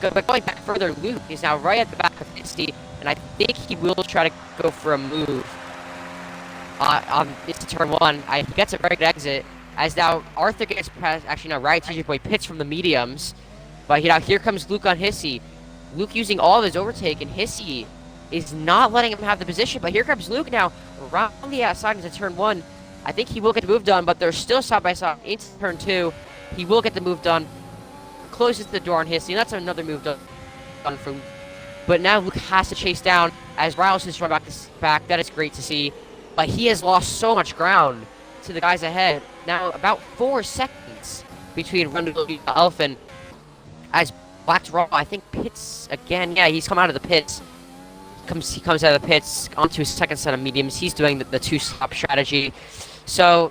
But going back further, Luke is now right at the back of Hissy, and I think he will try to go for a move. It's turn one. He gets a very good exit, as now Arthur gets past. Actually, now Rowdy TJ Boy pits from the mediums, but now here comes Luke on Hissy. Luke using all of his overtake, and Hissy is not letting him have the position. But here comes Luke now around the outside into turn one. I think he will get the move done, but they're still side by side into turn two. He will get the move done. Closes the door on Hissy, and that's another move done for Luke. But now Luke has to chase down as Riles is run back. That is great to see. But he has lost so much ground to the guys ahead. Now about 4 seconds between Rundle and Elephant as Black's Raw, I think, pits again. Yeah, he's come out of the pits. He comes out of the pits onto his second set of mediums. He's doing the two-stop strategy. So,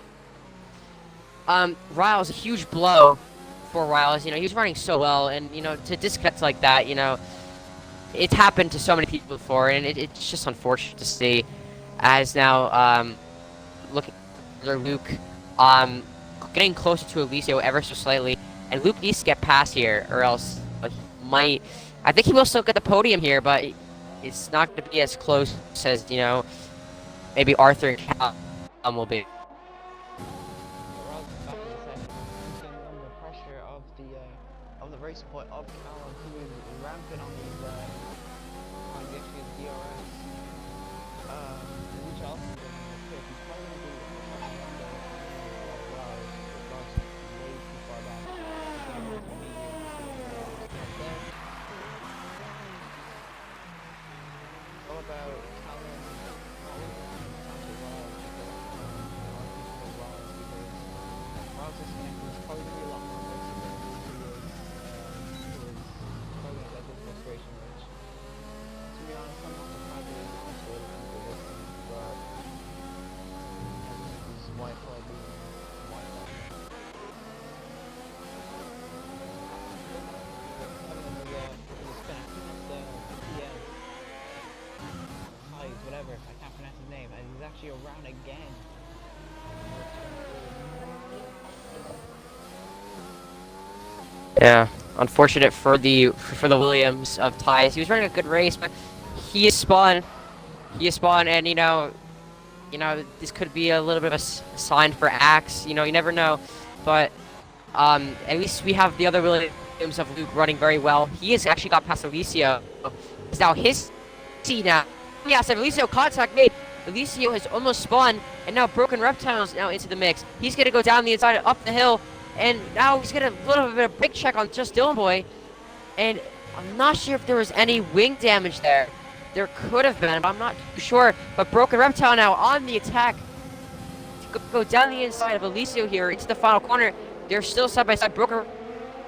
Riles, a huge blow for Riles. He was running so well, and, to disconnect like that, it's happened to so many people before, and it's just unfortunate to see. As now, looking at Luke, getting closer to Alicio ever so slightly, and Luke needs to get past here, or else he might. I think he will still get the podium here, but it's not going to be as close as maybe Arthur and Callum will be. Under pressure of the race point of Callum, who is rampant on these on the DRS. He's probably going to be way too far back. All about Callum. Miles is probably going to be a lot more aggressive than he was. He was probably going to let this frustration reach. To be honest, I'm not surprised that he's also people listening, but this is why probably why not. Whatever, I can't pronounce his name, and he's actually a around again. Yeah, unfortunate for the Williams of Tyus. He was running a good race, but he is spun. He is spun, and this could be a little bit of a sign for Axe. You never know, but at least we have the other Williams of Luke running very well. He has actually got past Alicio. It's now his seat now. Yes, Alicio contact made. Alicio has almost spun, and now Broken Reptile is now into the mix. He's gonna go down the inside, up the hill, and now he's gonna a little bit of brake check on just Dylan Boy. And I'm not sure if there was any wing damage there. There could have been, but I'm not too sure. But Broken Reptile now on the attack to go down the inside of Alicio here into the final corner. They're still side by side. Broken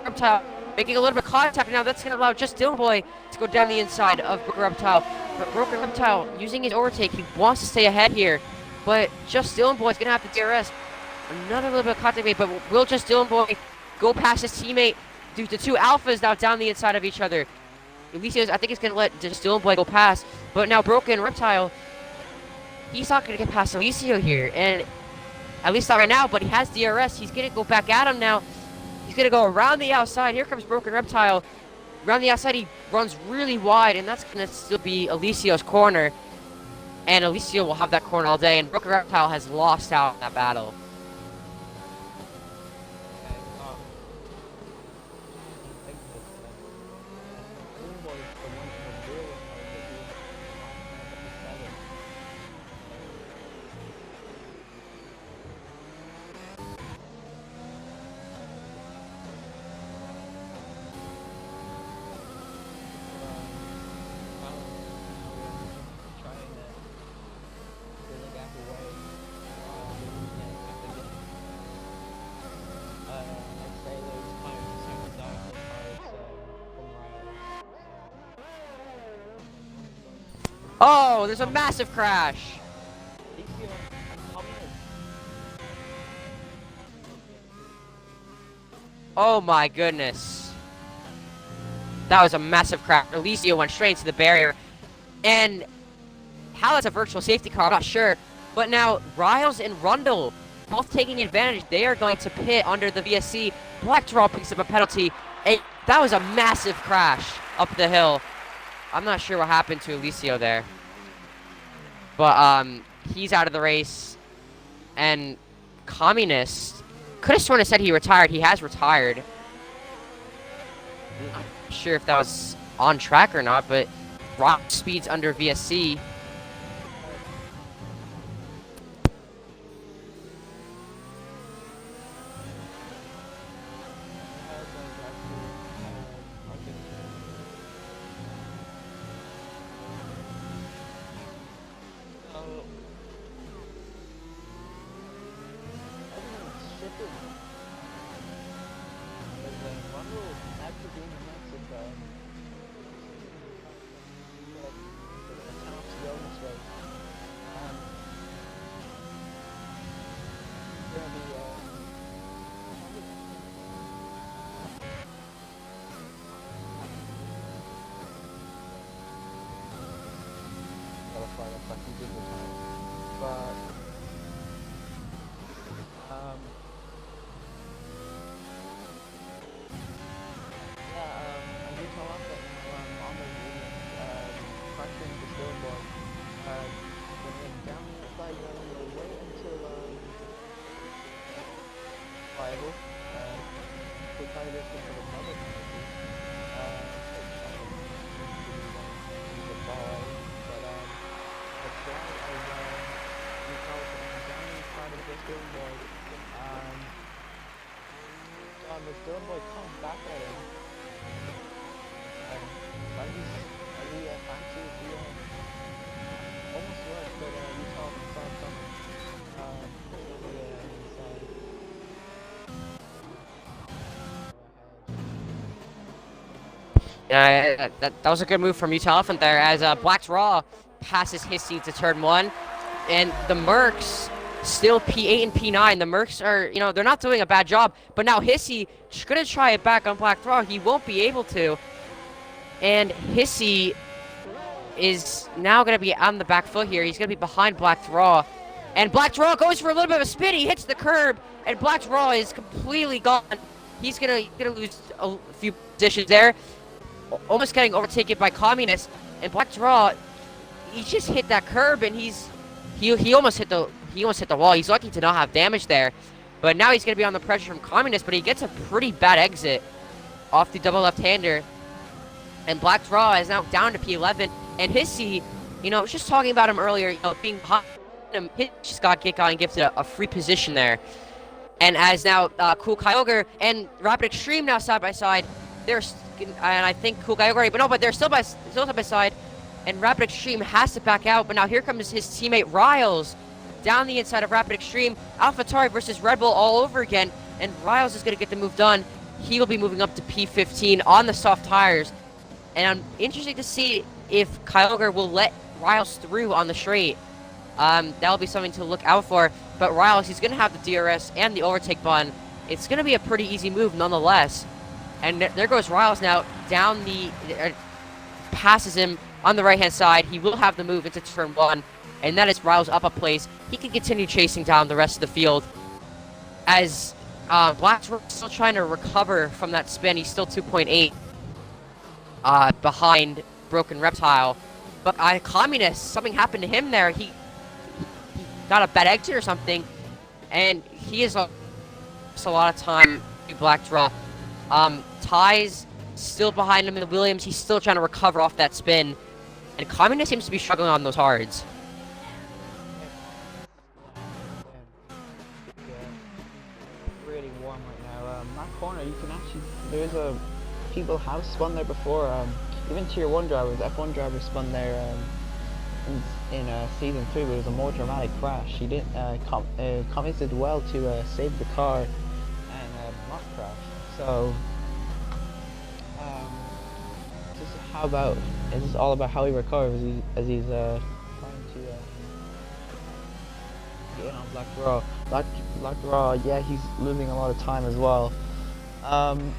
Reptile making a little bit of contact now. That's going to allow just Dylan Boy to go down the inside of Broken Reptile. But Broken Reptile using his overtake. He wants to stay ahead here. But just Dylan Boy is going to have the DRS. Another little bit of contact made, but will just Dylan Boy go past his teammate? The two alphas now down the inside of each other. Alicio, I think he's going to let just Dylan Boy go past. But now Broken Reptile, he's not going to get past Alicio here. And at least not right now, but he has DRS. He's going to go back at him now. He's going to go around the outside. Here comes Broken Reptile. Around the outside, he runs really wide, and that's going to still be Alicio's corner. And Alicio will have that corner all day, and Broken Reptile has lost out in that battle. Oh, there's a massive crash. Oh my goodness. That was a massive crash. Alicio went straight into the barrier. And how that's a virtual safety car, I'm not sure. But now, Riles and Rundle, both taking advantage. They are going to pit under the VSC. Black Draw picks up a penalty. And that was a massive crash up the hill. I'm not sure what happened to Alicio there. But he's out of the race. And Communist could have sworn it said he retired. He has retired. I'm not sure if that was on track or not, but Rock speeds under VSC. Dylan Boy comes back at him. Fancy almost worked, but you saw some Yeah, that was a good move from Utah Elephant there as Black Draw passes his seat to turn 1. And the Mercs still P8 and P9. The Mercs are, they're not doing a bad job. But now Hissy is going to try it back on Black Draw. He won't be able to. And Hissy is now going to be on the back foot here. He's going to be behind Black Draw. And Black Draw goes for a little bit of a spin. He hits the curb, and Black Draw is completely gone. He's gonna lose a few positions there. Almost getting overtaken by Communist. And Black Draw, he just hit that curb, and he almost hit the wall. He's lucky to not have damage there. But now he's gonna be on the pressure from Communist, but he gets a pretty bad exit off the double left-hander. And Black Draw is now down to P11. And Hissy, I was just talking about him earlier, being hot. He just got gifted a free position there. And as now Cool Kyogre and Rapid Extreme now side by side, and I think Cool Kyogre, but they're still side by side. And Rapid Extreme has to back out, but now here comes his teammate Riles down the inside of Rapid Extreme. AlphaTauri versus Red Bull all over again, and Riles is going to get the move done. He will be moving up to P15 on the soft tires. And I'm interested to see if Kyogre will let Riles through on the straight. That'll be something to look out for. But Riles, he's going to have the DRS and the overtake button. It's going to be a pretty easy move nonetheless. And there goes Riles now down passes him on the right-hand side. He will have the move into turn 1. And that is Riles up a place. He can continue chasing down the rest of the field. As Black's still trying to recover from that spin. He's still 2.8 behind Broken Reptile. But Communist, something happened to him there. He got a bad exit or something. And he is lost a lot of time to Black Draw. Ty's still behind him in the Williams. He's still trying to recover off that spin. And Communist seems to be struggling on those hards. Really warm right now. That corner, you can actually, people have spun there before. Even Tier 1 drivers, F1 drivers spun there in Season 3, but it was a more dramatic crash. He didn't, Communist did well to save the car and not crash. So, this is all about how he recovers as he's trying to get in on Black Draw. Black Draw, yeah, he's losing a lot of time as well. Dylan's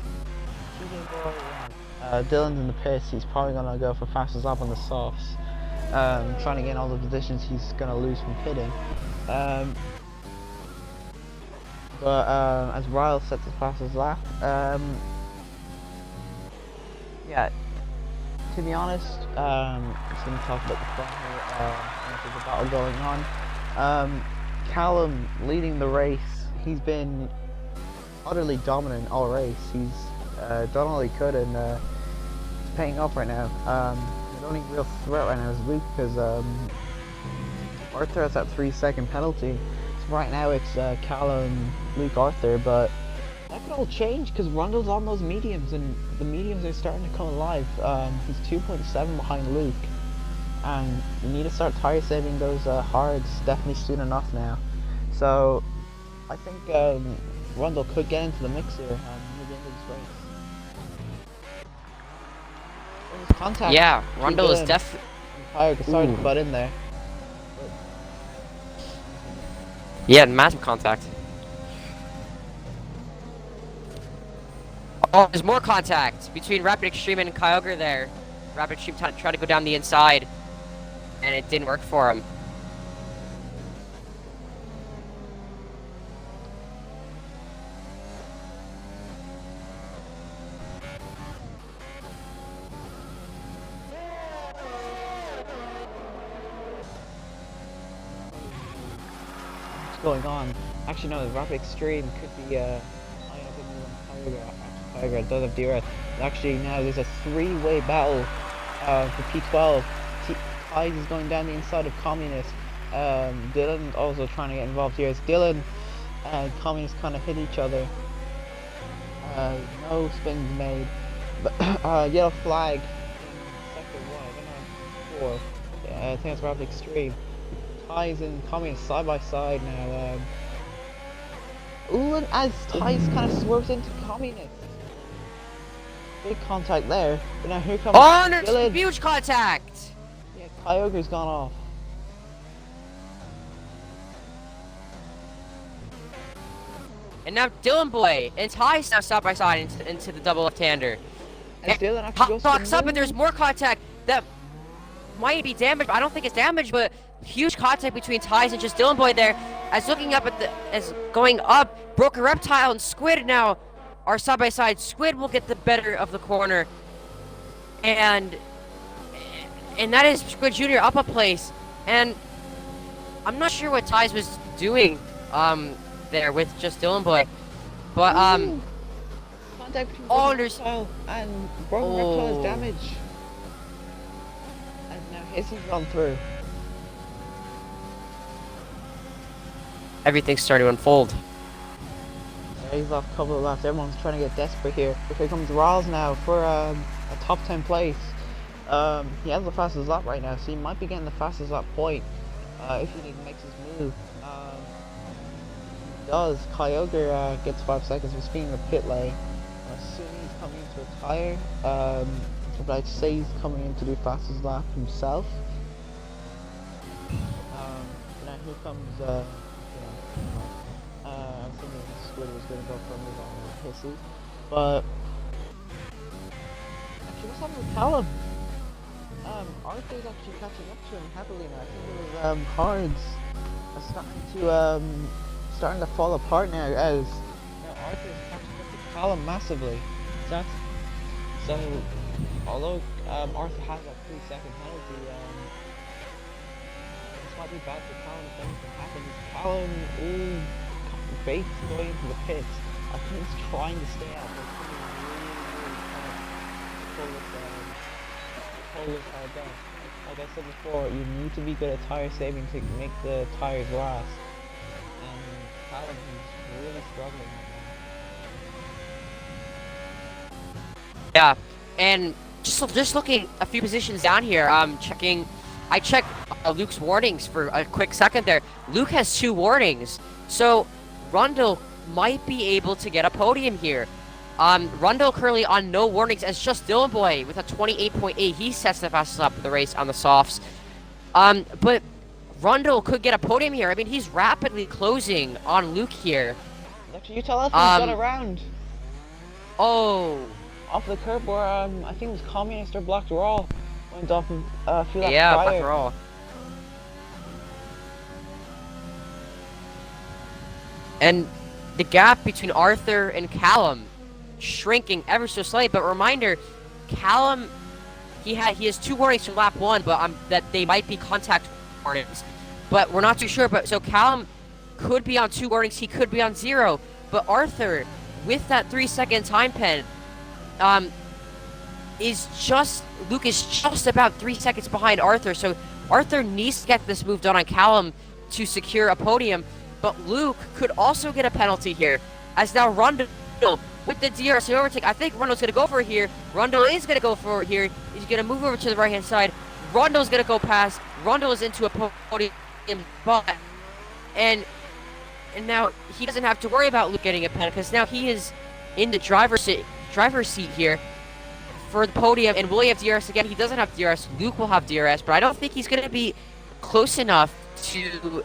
in the pits. He's probably gonna go for fastest lap on the softs, trying to get in all the positions he's gonna lose from pitting. But as Riles sets the fastest lap, yeah. To be honest, just gonna talk about the front here. There's a battle going on. Callum leading the race. He's been utterly dominant all race. He's done all he could, and it's paying off right now. The only real threat right now is Luke, because Arthur has that 3-second penalty. So right now it's Callum, Luke, Arthur, but that could all change because Rundle's on those mediums, and the mediums are starting to come alive. He's 2.7 behind Luke, and you need to start tire saving those hards definitely soon enough now. So I think Rundle could get into the mix here near the end of this race. There's contact. Yeah, Rundle is definitely. Sorry to butt in there. Yeah, massive contact. Oh, there's more contact between Rapid Extreme and Kyogre there. Rapid Extreme tried to go down the inside, and it didn't work for him. What's going on? Actually, no, the Rapid Extreme could be Kyogre does have DRS. Actually, now there's a 3-way battle for P12. Ty's is going down the inside of Communist. Dylan also trying to get involved here. As Dylan and Communist kind of hit each other. No spins made. But yellow flag. Sector 1, I don't know, 4. Yeah, I think it's Rapid Extreme. Ty's and Communist side by side now. Ooh, and as Ty's kind of swerves into Communist. Big contact there, but now here comes there's Dylan. Huge contact! Yeah, Kyogre's gone off. And now Dylan Boy and Ty's now side by side into the double left-hander. And Dylan actually goes blocks up, and there's more contact that might be damaged. I don't think it's damaged, but huge contact between Ties and just Dylan Boy there. As looking up at as going up, Broken Reptile and Squid now are side by side. Squid will get the better of the corner, and that is Squid Jr. up a place. And I'm not sure what Ties was doing there with just Dylan Boy, but contact between oh, Broken Reptile and Broken Reptile's damage. And now Hissy's gone through. Everything's starting to unfold. Yeah, he's lost a couple of laps. Everyone's trying to get desperate here. Here comes Rawls now for a top 10 place. He has the fastest lap right now, so he might be getting the fastest lap point if he makes his move. Does Kyogre gets 5 seconds for speeding the pit lane. Assuming he's coming into a tire, but I'd say he's coming in to do fastest lap himself. Now here comes I'm thinking Squid was going to go for a move on Hissy, but actually what's happening with Callum? Arthur's actually catching up to him heavily now. I think it was cards are starting to fall apart now as Arthur's catching up to Callum massively. So although Arthur has that 3-second penalty, this might be bad for Callum if anything happens. Callum Bates going into the pits. I think he's trying to stay out, but it's going to be really pull this down. Like I said before, you need to be good at tire saving to make the tires last. And Callum is really struggling right now. Yeah, and just looking a few positions down here, checking. I checked Luke's warnings for a quick second there. Luke has 2 warnings, so Rundle might be able to get a podium here. Rundle currently on no warnings as just Dylan Boy with a 28.8. He sets the fastest lap of the race on the softs. But Rundle could get a podium here. I mean, he's rapidly closing on Luke here. Actually, you tell us he's got around. Oh. Off the curb where I think it was Communist or Black Raw went off a few laps yeah, prior. Black Raw. And the gap between Arthur and Callum shrinking ever so slightly. But reminder, Callum, he has 2 warnings from lap 1, but that they might be contact warnings. But we're not too sure. But so Callum could be on 2 warnings, he could be on 0. But Arthur, with that 3-second time pen, Luke is just about 3 seconds behind Arthur. So Arthur needs to get this move done on Callum to secure a podium. But Luke could also get a penalty here, as now Rundle with the DRS overtake. I think Rundle's going to go for it here. Rundle is going to go for it here. He's going to move over to the right-hand side. Rundle's going to go past. Rundle is into a podium spot. And now he doesn't have to worry about Luke getting a penalty, because now he is in the driver's seat here for the podium. And will he have DRS again? He doesn't have DRS. Luke will have DRS, but I don't think he's going to be close enough to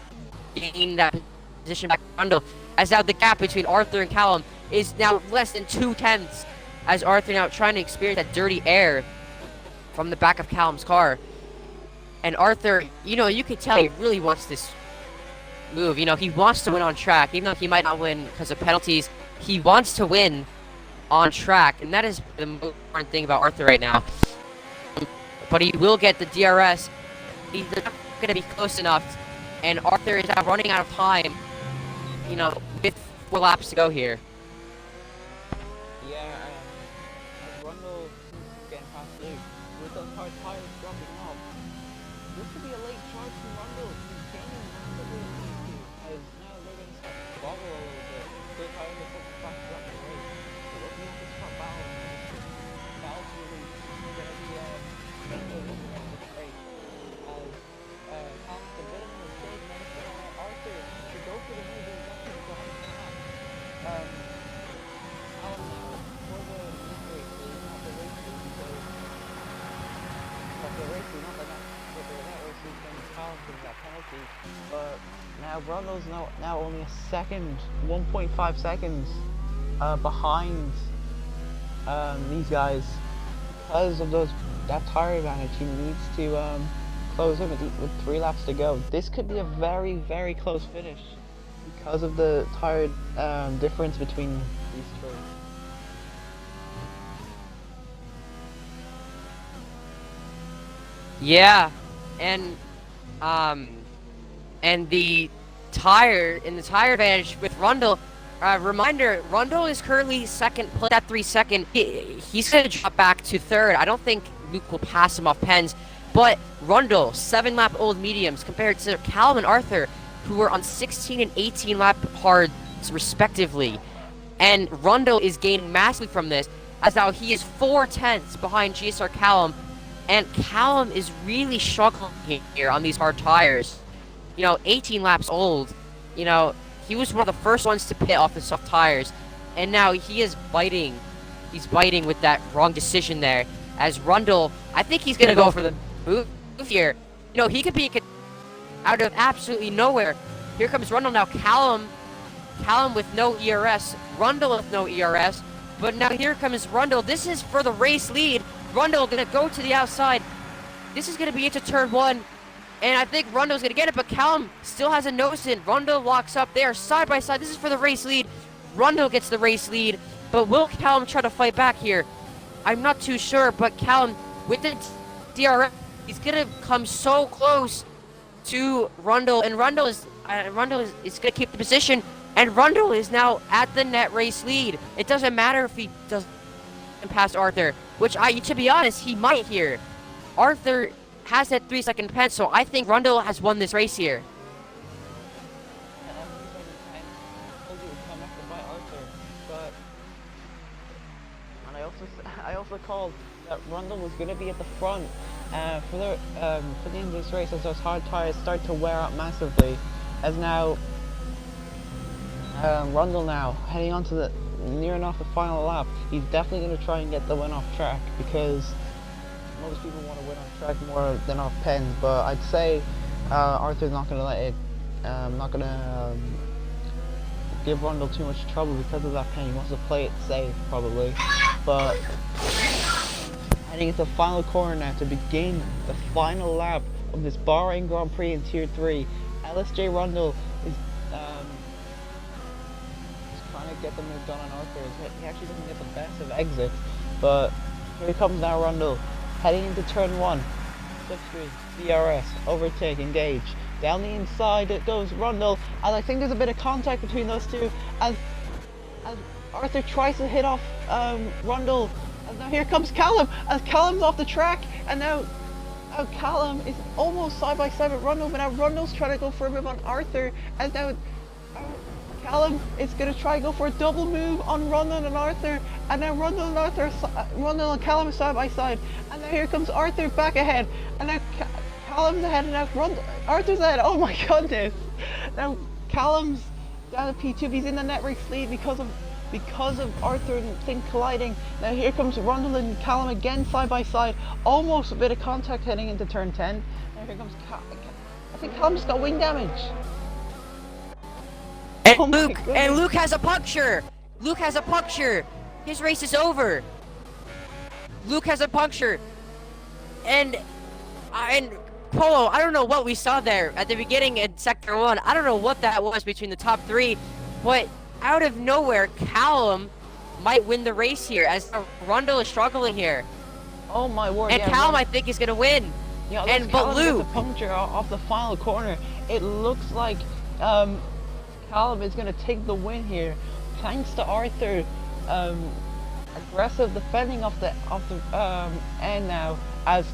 gain that position back to Rundle, as now the gap between Arthur and Callum is now less than 2/10, as Arthur now trying to experience that dirty air from the back of Callum's car. And Arthur, you can tell he really wants this move. He wants to win on track, even though he might not win because of penalties. He wants to win on track, and that is the most important thing about Arthur right now. But he will get the DRS. He's not going to be close enough, and Arthur is now running out of time, with 4 laps to go here. Yeah, as Rundle is getting past Luke, with those hard tires dropping off, this could be a late charge from Rundle. He's gaining massively in these two, as now they're going to start to bobble a little bit. They're trying to put the fastest up in the race. So looking at this front balance, Val's really going to be looking at this race, as Calum's a bit of a mistake, and then Arthur to go for the move is actually behind the lap. Callum now for the victory, not the race lead, because the race lead, not the that race lead, then Callum gives that penalty. But now Rundle's now only a second, 1.5 seconds behind these guys because of that tire advantage. He needs to close in with 3 laps to go. This could be a very, very close finish because of the tire difference between these three. Yeah, and um, and the tire advantage with Rundle. Reminder: Rundle is currently second place at 3 seconds. He's gonna drop back to third. I don't think Luke will pass him off pens, but Rundle 7-lap old mediums compared to Callum and Arthur, who were on 16 and 18 lap hards respectively, and Rundle is gaining massively from this, as now he is 4/10 behind GSR Callum. And Callum is really struggling here on these hard tires. 18 laps old. He was one of the first ones to pit off the soft tires. And now he is biting. He's biting with that wrong decision there. As Rundle, I think he's going to go for the move here. He could be out of absolutely nowhere. Here comes Rundle now. Callum with no ERS. Rundle with no ERS. But now here comes Rundle. This is for the race lead. Rundle gonna go to the outside. This is gonna be into turn 1, and I think Rundle's gonna get it, but Callum still has a nose in. Rundle locks up there, side by side. This is for the race lead. Rundle gets the race lead, but will Callum try to fight back here? I'm not too sure, but Callum with the DRS, he's gonna come so close to Rundle, and Rundle is gonna keep the position, and Rundle is now at the net race lead. It doesn't matter if he doesn't pass Arthur, which to be honest, he might here. Arthur has that 3-second pen, so I think Rundle has won this race here. I also called that Rundle was going to be at the front for the end of this race, as those hard tires start to wear out massively. As now Rundle now heading on to the near enough the final lap. He's definitely going to try and get the win off track, because most people want to win on track more than off pens, but I'd say Arthur's not going to let it, not going to give Rundle too much trouble because of that pen. He wants to play it safe probably, but heading into the final corner now to begin the final lap of this Bahrain Grand Prix in Tier 3. LSJ Rundle is trying to get the move done on Arthur. He actually doesn't get the best of exits, but here comes now Rundle, heading into turn 1. Slipstream, DRS, overtake, engage. Down the inside it goes Rundle, and I think there's a bit of contact between those two as Arthur tries to hit off Rundle. And now here comes Callum, as Callum's off the track, and now Callum is almost side by side with Rundle, but now Rundle's trying to go for a move on Arthur, and now Callum is going to try and go for a double move on Rundle and Arthur, and now Rundle and Callum are side by side, and now here comes Arthur back ahead, and now Callum's ahead, and now Arthur's ahead. Oh my goodness! Now Callum's down to P2, he's in the net race lead because of Arthur and Finn colliding. Now here comes Rundle and Callum again side by side, almost a bit of contact heading into turn 10. Now here comes I think Callum's got wing damage. And Luke has a puncture. Luke has a puncture. His race is over. Luke has a puncture. And Polo, I don't know what we saw there at the beginning in Sector 1. I don't know what that was between the top 3, but out of nowhere, Callum might win the race here, as Rundle is struggling here. Oh my word! And yeah, Callum, I think, is gonna win. Yeah, but Luke, gets a puncture off the final corner. It looks like Callum is gonna take the win here, thanks to Arthur aggressive defending of the end now, as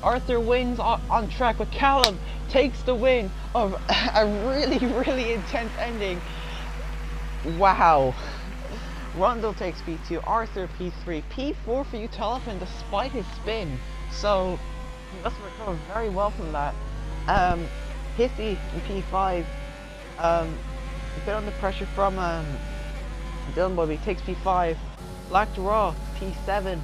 Arthur wins on track, but Callum takes the win of a really intense ending. Wow. Rundle takes P2, Arthur P3, P4 for Utelefin despite his spin, so he must recover very well from that. Hissy in P5, a bit under pressure from Dylan Boy, but he takes P5. Black to Raw P7,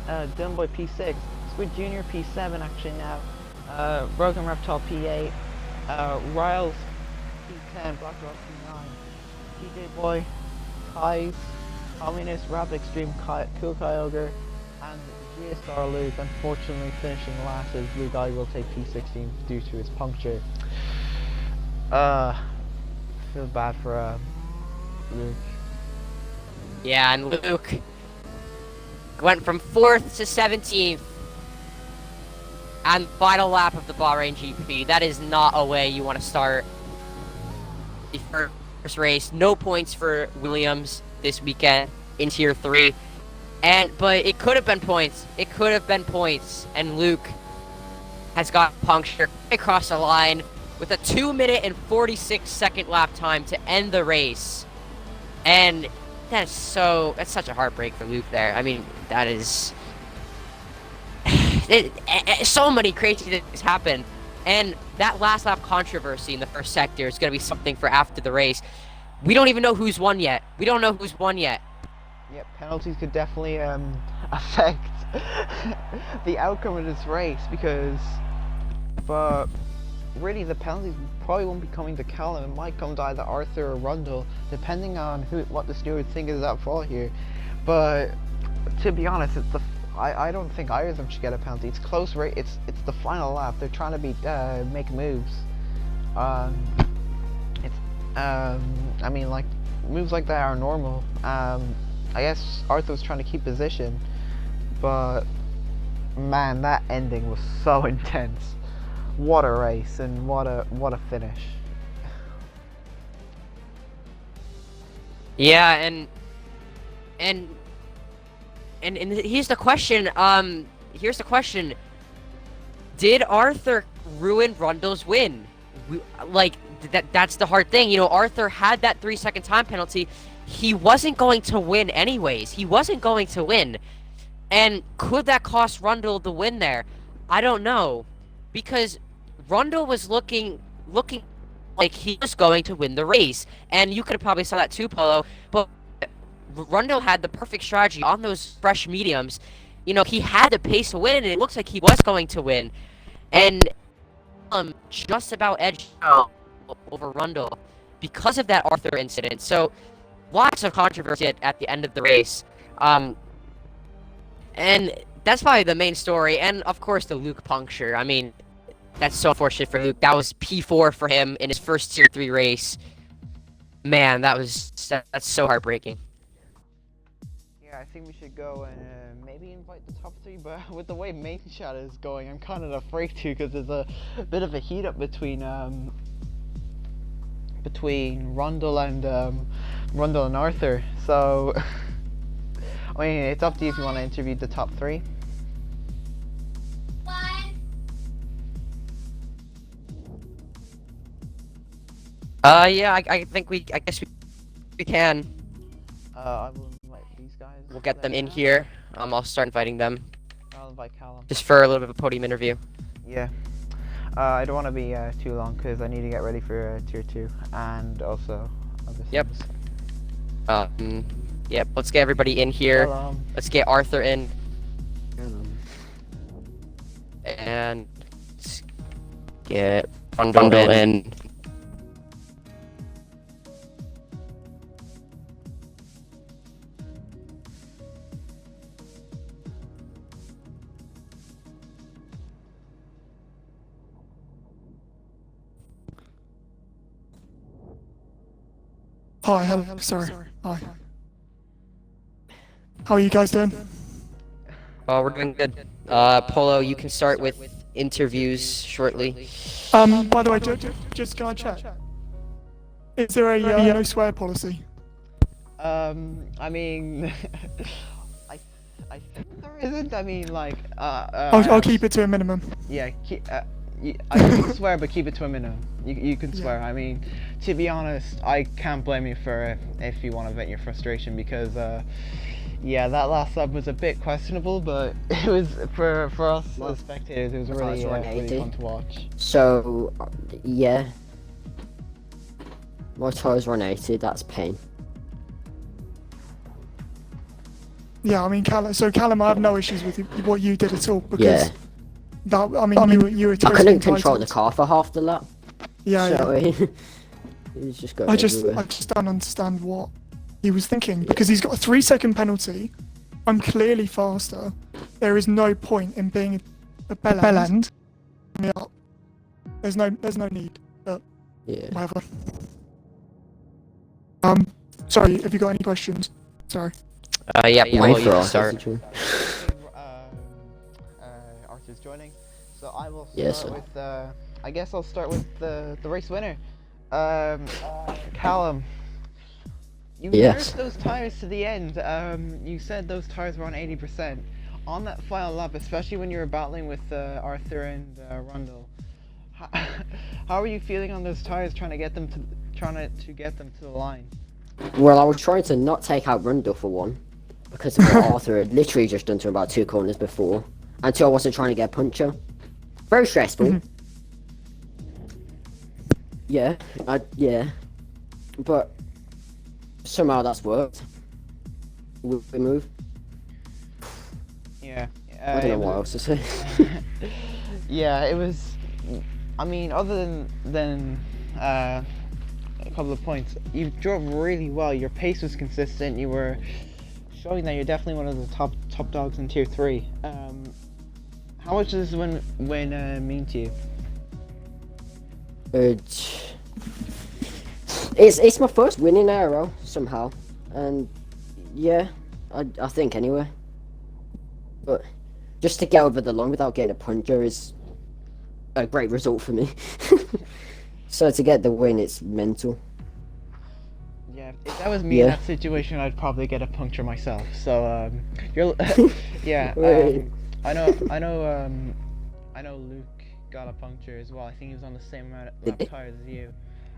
Dylan Boy P6, Squid Jr. P7 actually now, Broken Reptile P8, Riles P10, Black to Raw P9, TJ Boy, Kai's, Communist, Rap Extreme, Cool Kyogre, and 3-star Luke, unfortunately finishing last as Luke I will take P16 due to his puncture. Feel bad for Luke. Yeah, and Luke went from 4th to 17th on final lap of the Bahrain GP. That is not a way you want to start the first race. No points for Williams this weekend in Tier 3. But it could have been points. It could have been points. And Luke has got punctured across the line with a 2-minute and 46-second lap time to end the race. And that's such a heartbreak for Luke there. I mean, that is... so many crazy things happen. And that last lap controversy in the first sector is going to be something for after the race. We don't even know who's won yet. We don't know who's won yet. Yep, penalties could definitely affect the outcome of this race but really the penalties probably won't be coming to Callum. It might come to either Arthur or Rundle, depending on what the stewards think is at fault here. But to be honest, I don't think either of them should get a penalty. It's close rate. It's the final lap. They're trying to make moves. I mean, like, moves like that are normal. I guess Arthur was trying to keep position, but man, that ending was so intense. What a race and what a finish. Yeah, and here's the question. Here's the question. Did Arthur ruin Rundle's win? That's the hard thing. You know, Arthur had that 3-second time penalty. He wasn't going to win anyways. He wasn't going to win. And could that cost Rundle the win there? I don't know. Because Rundle was looking like he was going to win the race. And you could have probably saw that too, Polo. But Rundle had the perfect strategy on those fresh mediums. You know, he had the pace to win, and it looks like he was going to win. And just about edged out over Rundle because of that Arthur incident. So lots of controversy at the end of the race. And that's probably the main story. And of course the Luke puncture. I mean, that's so unfortunate for Luke. That was P4 for him in his first Tier 3 race. Man, that's so heartbreaking. Yeah, I think we should go and maybe invite the top 3, but with the way main chat is going, I'm kind of afraid to, because there's a bit of a heat up between Rundle and Arthur. So I mean, it's up to you if you want to interview the top 3. Yeah, I guess we can. I will invite these guys. We'll get them in here. I'll start inviting them. I'll invite Callum. Just for a little bit of a podium interview. Yeah. I don't want to be too long because I need to get ready for Tier 2 and also other things. Yep. Yep. Let's get everybody in here. Hello. Let's get Arthur in. And let's get Rundle in. Hi, hello, sorry. Hi. How are you guys doing? Oh, we're doing good. Polo, you can start with interviews shortly. By the way, just can I check? Is there a no swear policy? I mean, I think there isn't. I mean, like, I'll keep it to a minimum. Yeah, I can swear, but keep it to a minimum. You can swear. Yeah. I mean, to be honest, I can't blame you for if you want to vent your frustration because, yeah, that last sub was a bit questionable, but it was for us as spectators, it was really fun to watch. So, yeah. My tire's 180, that's pain. Yeah, I mean, Callum, I have no issues with what you did at all because Yeah. that, I mean, you were I totally couldn't control the entitled. car for half the lap. Yeah, So, yeah. it was just going I everywhere. just don't understand what he was thinking because he's got a 3-second penalty. I'm clearly faster. there is no point in being a bell end. Yeah. There's no need. But Yeah. whatever. Sorry, have you got any questions? Sorry. Yeah, Wait Paul, for you can Arthur start. to join. Arthur's joining, so I will start Yes, sir. with. I guess I'll start with the race winner, Callum. You Yes. nursed those tires to the end. You said those tires were on 80%. On that final lap, especially when you were battling with Arthur and Rundle, how are you feeling on those tires, trying to get them to the line? Well, I was trying to not take out Rundle for one, because of what Arthur had literally just done to him about 2 corners before, and 2, I wasn't trying to get a puncher. Very stressful. Yeah, yeah, but somehow that's worked. We move. Yeah. I don't know what else to say. Yeah, it was. I mean, other than a couple of points, you drove really well. Your pace was consistent. You were showing that you're definitely one of the top dogs in Tier 3. How much does this win mean to you? It's my first win in ARL somehow, and yeah, I think anyway. But just to get over the line without getting a puncher is a great result for me. So to get the win, it's mental. Yeah, if that was me in that situation, I'd probably get a puncture myself. So you're yeah. I know Luke got a puncture as well. I think he was on the same amount of tires as you.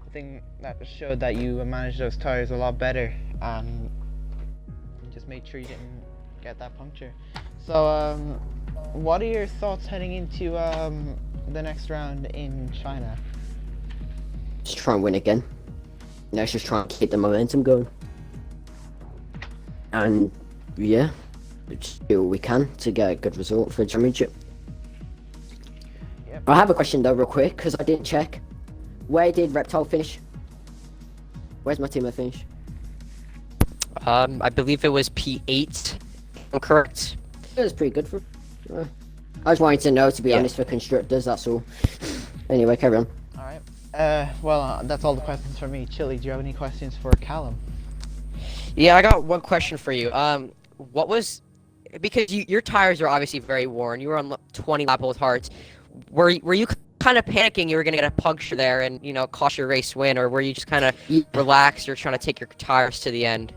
I think that showed that you managed those tires a lot better and just made sure you didn't get that puncture. So what are your thoughts heading into the next round in China? Just try and win again. Let's just try and keep the momentum going. And yeah, just do what we can to get a good result for the championship. Yep. I have a question though, real quick, because I didn't check. Where did Reptile finish? Where's my teammate finish? I believe it was P8. I'm correct. It was pretty good for. I just wanted to know, to be Yeah. honest, for constructors. That's all. Anyway, carry on. All right. Well, that's all the questions for me. Chili, do you have any questions for Callum? Yeah, I got one question for you. What was, because your tires are obviously very worn. You were on 20 lap old hearts. Were you kind of panicking you were gonna get a puncture there and cost your race win, or were you just kind of relaxed or trying to take your tires to the end?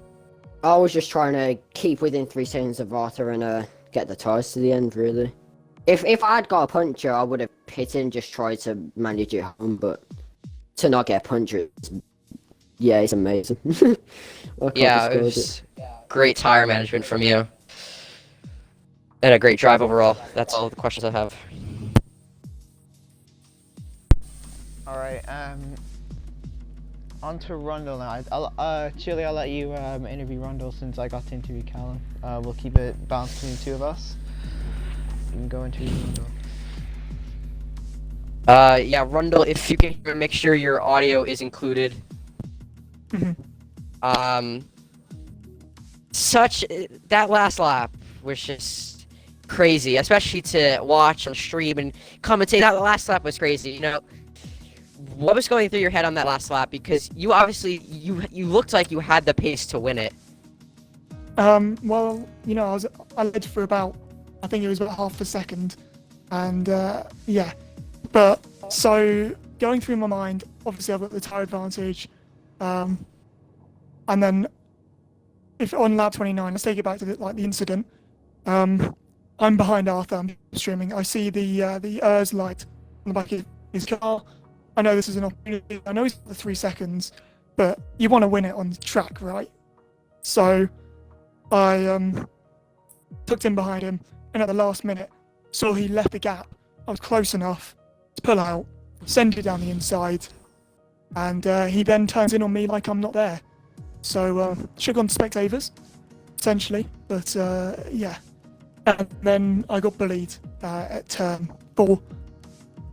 I was just trying to keep within 3 seconds of Arthur and get the tires to the end, really. If I'd got a puncture, I would have pitted and just tried to manage it home, but to not get a puncture, it's amazing. Yeah, it was great tire management from you. And a great drive overall. That's all the questions I have. All right. On to Rundle now. Chili, I'll let you interview Rundle since I got to interview Callum. We'll keep it balanced between the two of us. You can go into Rundle. Yeah, Rundle, if you can make sure your audio is included. That last lap was just crazy, especially to watch on stream and commentate. That last lap was crazy, What was going through your head on that last lap? Because you obviously, you looked like you had the pace to win it. Well, I led for about, I think it was about half a second, and yeah. But so going through my mind, obviously I've got the tire advantage, and then if on lap 29, let's take it back to the incident. I'm behind Arthur. I'm streaming. I see the ARS light on the back of his car. I know this is an opportunity. I know it's the 3 seconds, but you want to win it on track, right? So I tucked in behind him, and at the last minute, saw he left the gap. I was close enough to pull out, send it down the inside, and he then turns in on me like I'm not there. So should have gone to spectators, essentially, but yeah. And then I got bullied at turn 4.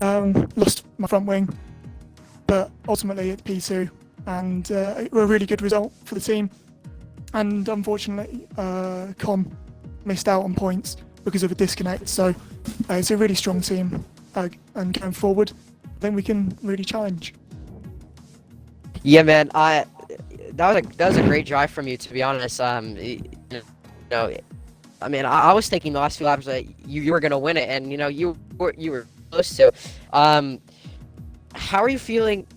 Lost my front wing, but ultimately it's P2, and a really good result for the team. And unfortunately, Com missed out on points, because of a disconnect. So it's a really strong team, and going forward, I think we can really challenge. Yeah, man. That was a great drive from you, to be honest. You know, I mean, I was thinking the last few laps that you were gonna win it, and you were close to. How are you feeling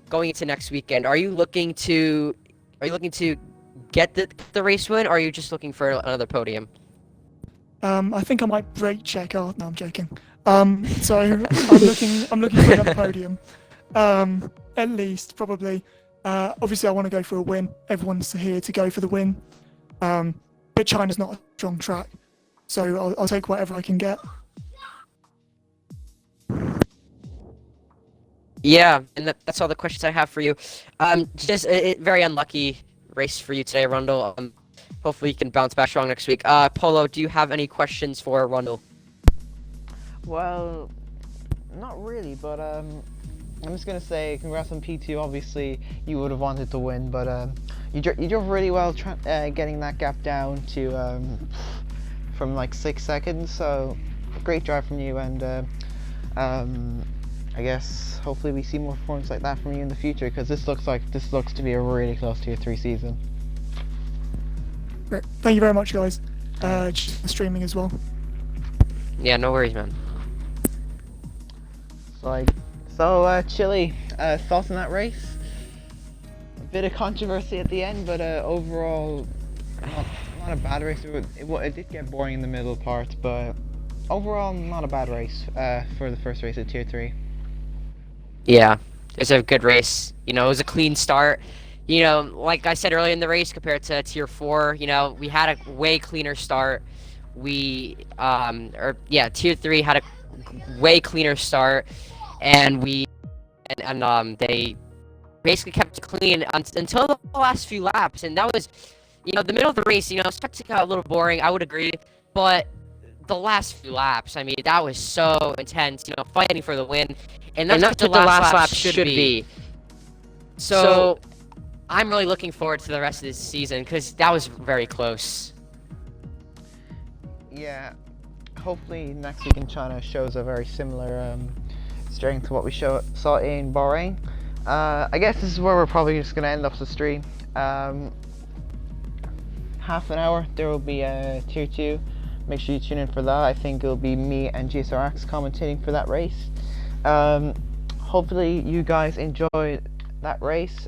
going into next weekend? Are you looking to get the race win, or are you just looking for another podium? I think I might brake check. Oh, no, I'm joking. So I'm looking for another podium. At least, probably. Obviously, I want to go for a win. Everyone's here to go for the win. But China's not a strong track, so I'll take whatever I can get. Yeah, and that's all the questions I have for you. Just a very unlucky race for you today, Rundle. Hopefully you can bounce back strong next week. Polo, do you have any questions for Rundle? Well, not really, but I'm just gonna say congrats on P2. Obviously, you would have wanted to win, but you drove really well, getting that gap down to from like 6 seconds. So great drive from you, and I guess hopefully we see more performances like that from you in the future, because this looks to be a really close Tier 3 season. Great. Thank you very much, guys. Just for streaming as well. Yeah, no worries, man. So Chile, thoughts on that race? A bit of controversy at the end, but overall, not a bad race. It did get boring in the middle part, but overall, not a bad race for the first race of Tier 3. Yeah, it was a good race. It was a clean start. Like I said earlier in the race, compared to Tier 4, we had a way cleaner start. Tier 3 had a way cleaner start, and they basically kept it clean until the last few laps, and that was, the middle of the race, started to get a little boring, I would agree, but the last few laps, I mean, that was so intense, fighting for the win, and that's what the last lap should be. So, I'm really looking forward to the rest of this season, because that was very close. Yeah, hopefully next week in China shows a very similar strength to what we saw in Bahrain. I guess this is where we're probably just going to end up the stream. Half an hour, there will be a Tier 2. Make sure you tune in for that. I think it'll be me and GSRX commentating for that race. Hopefully you guys enjoyed that race.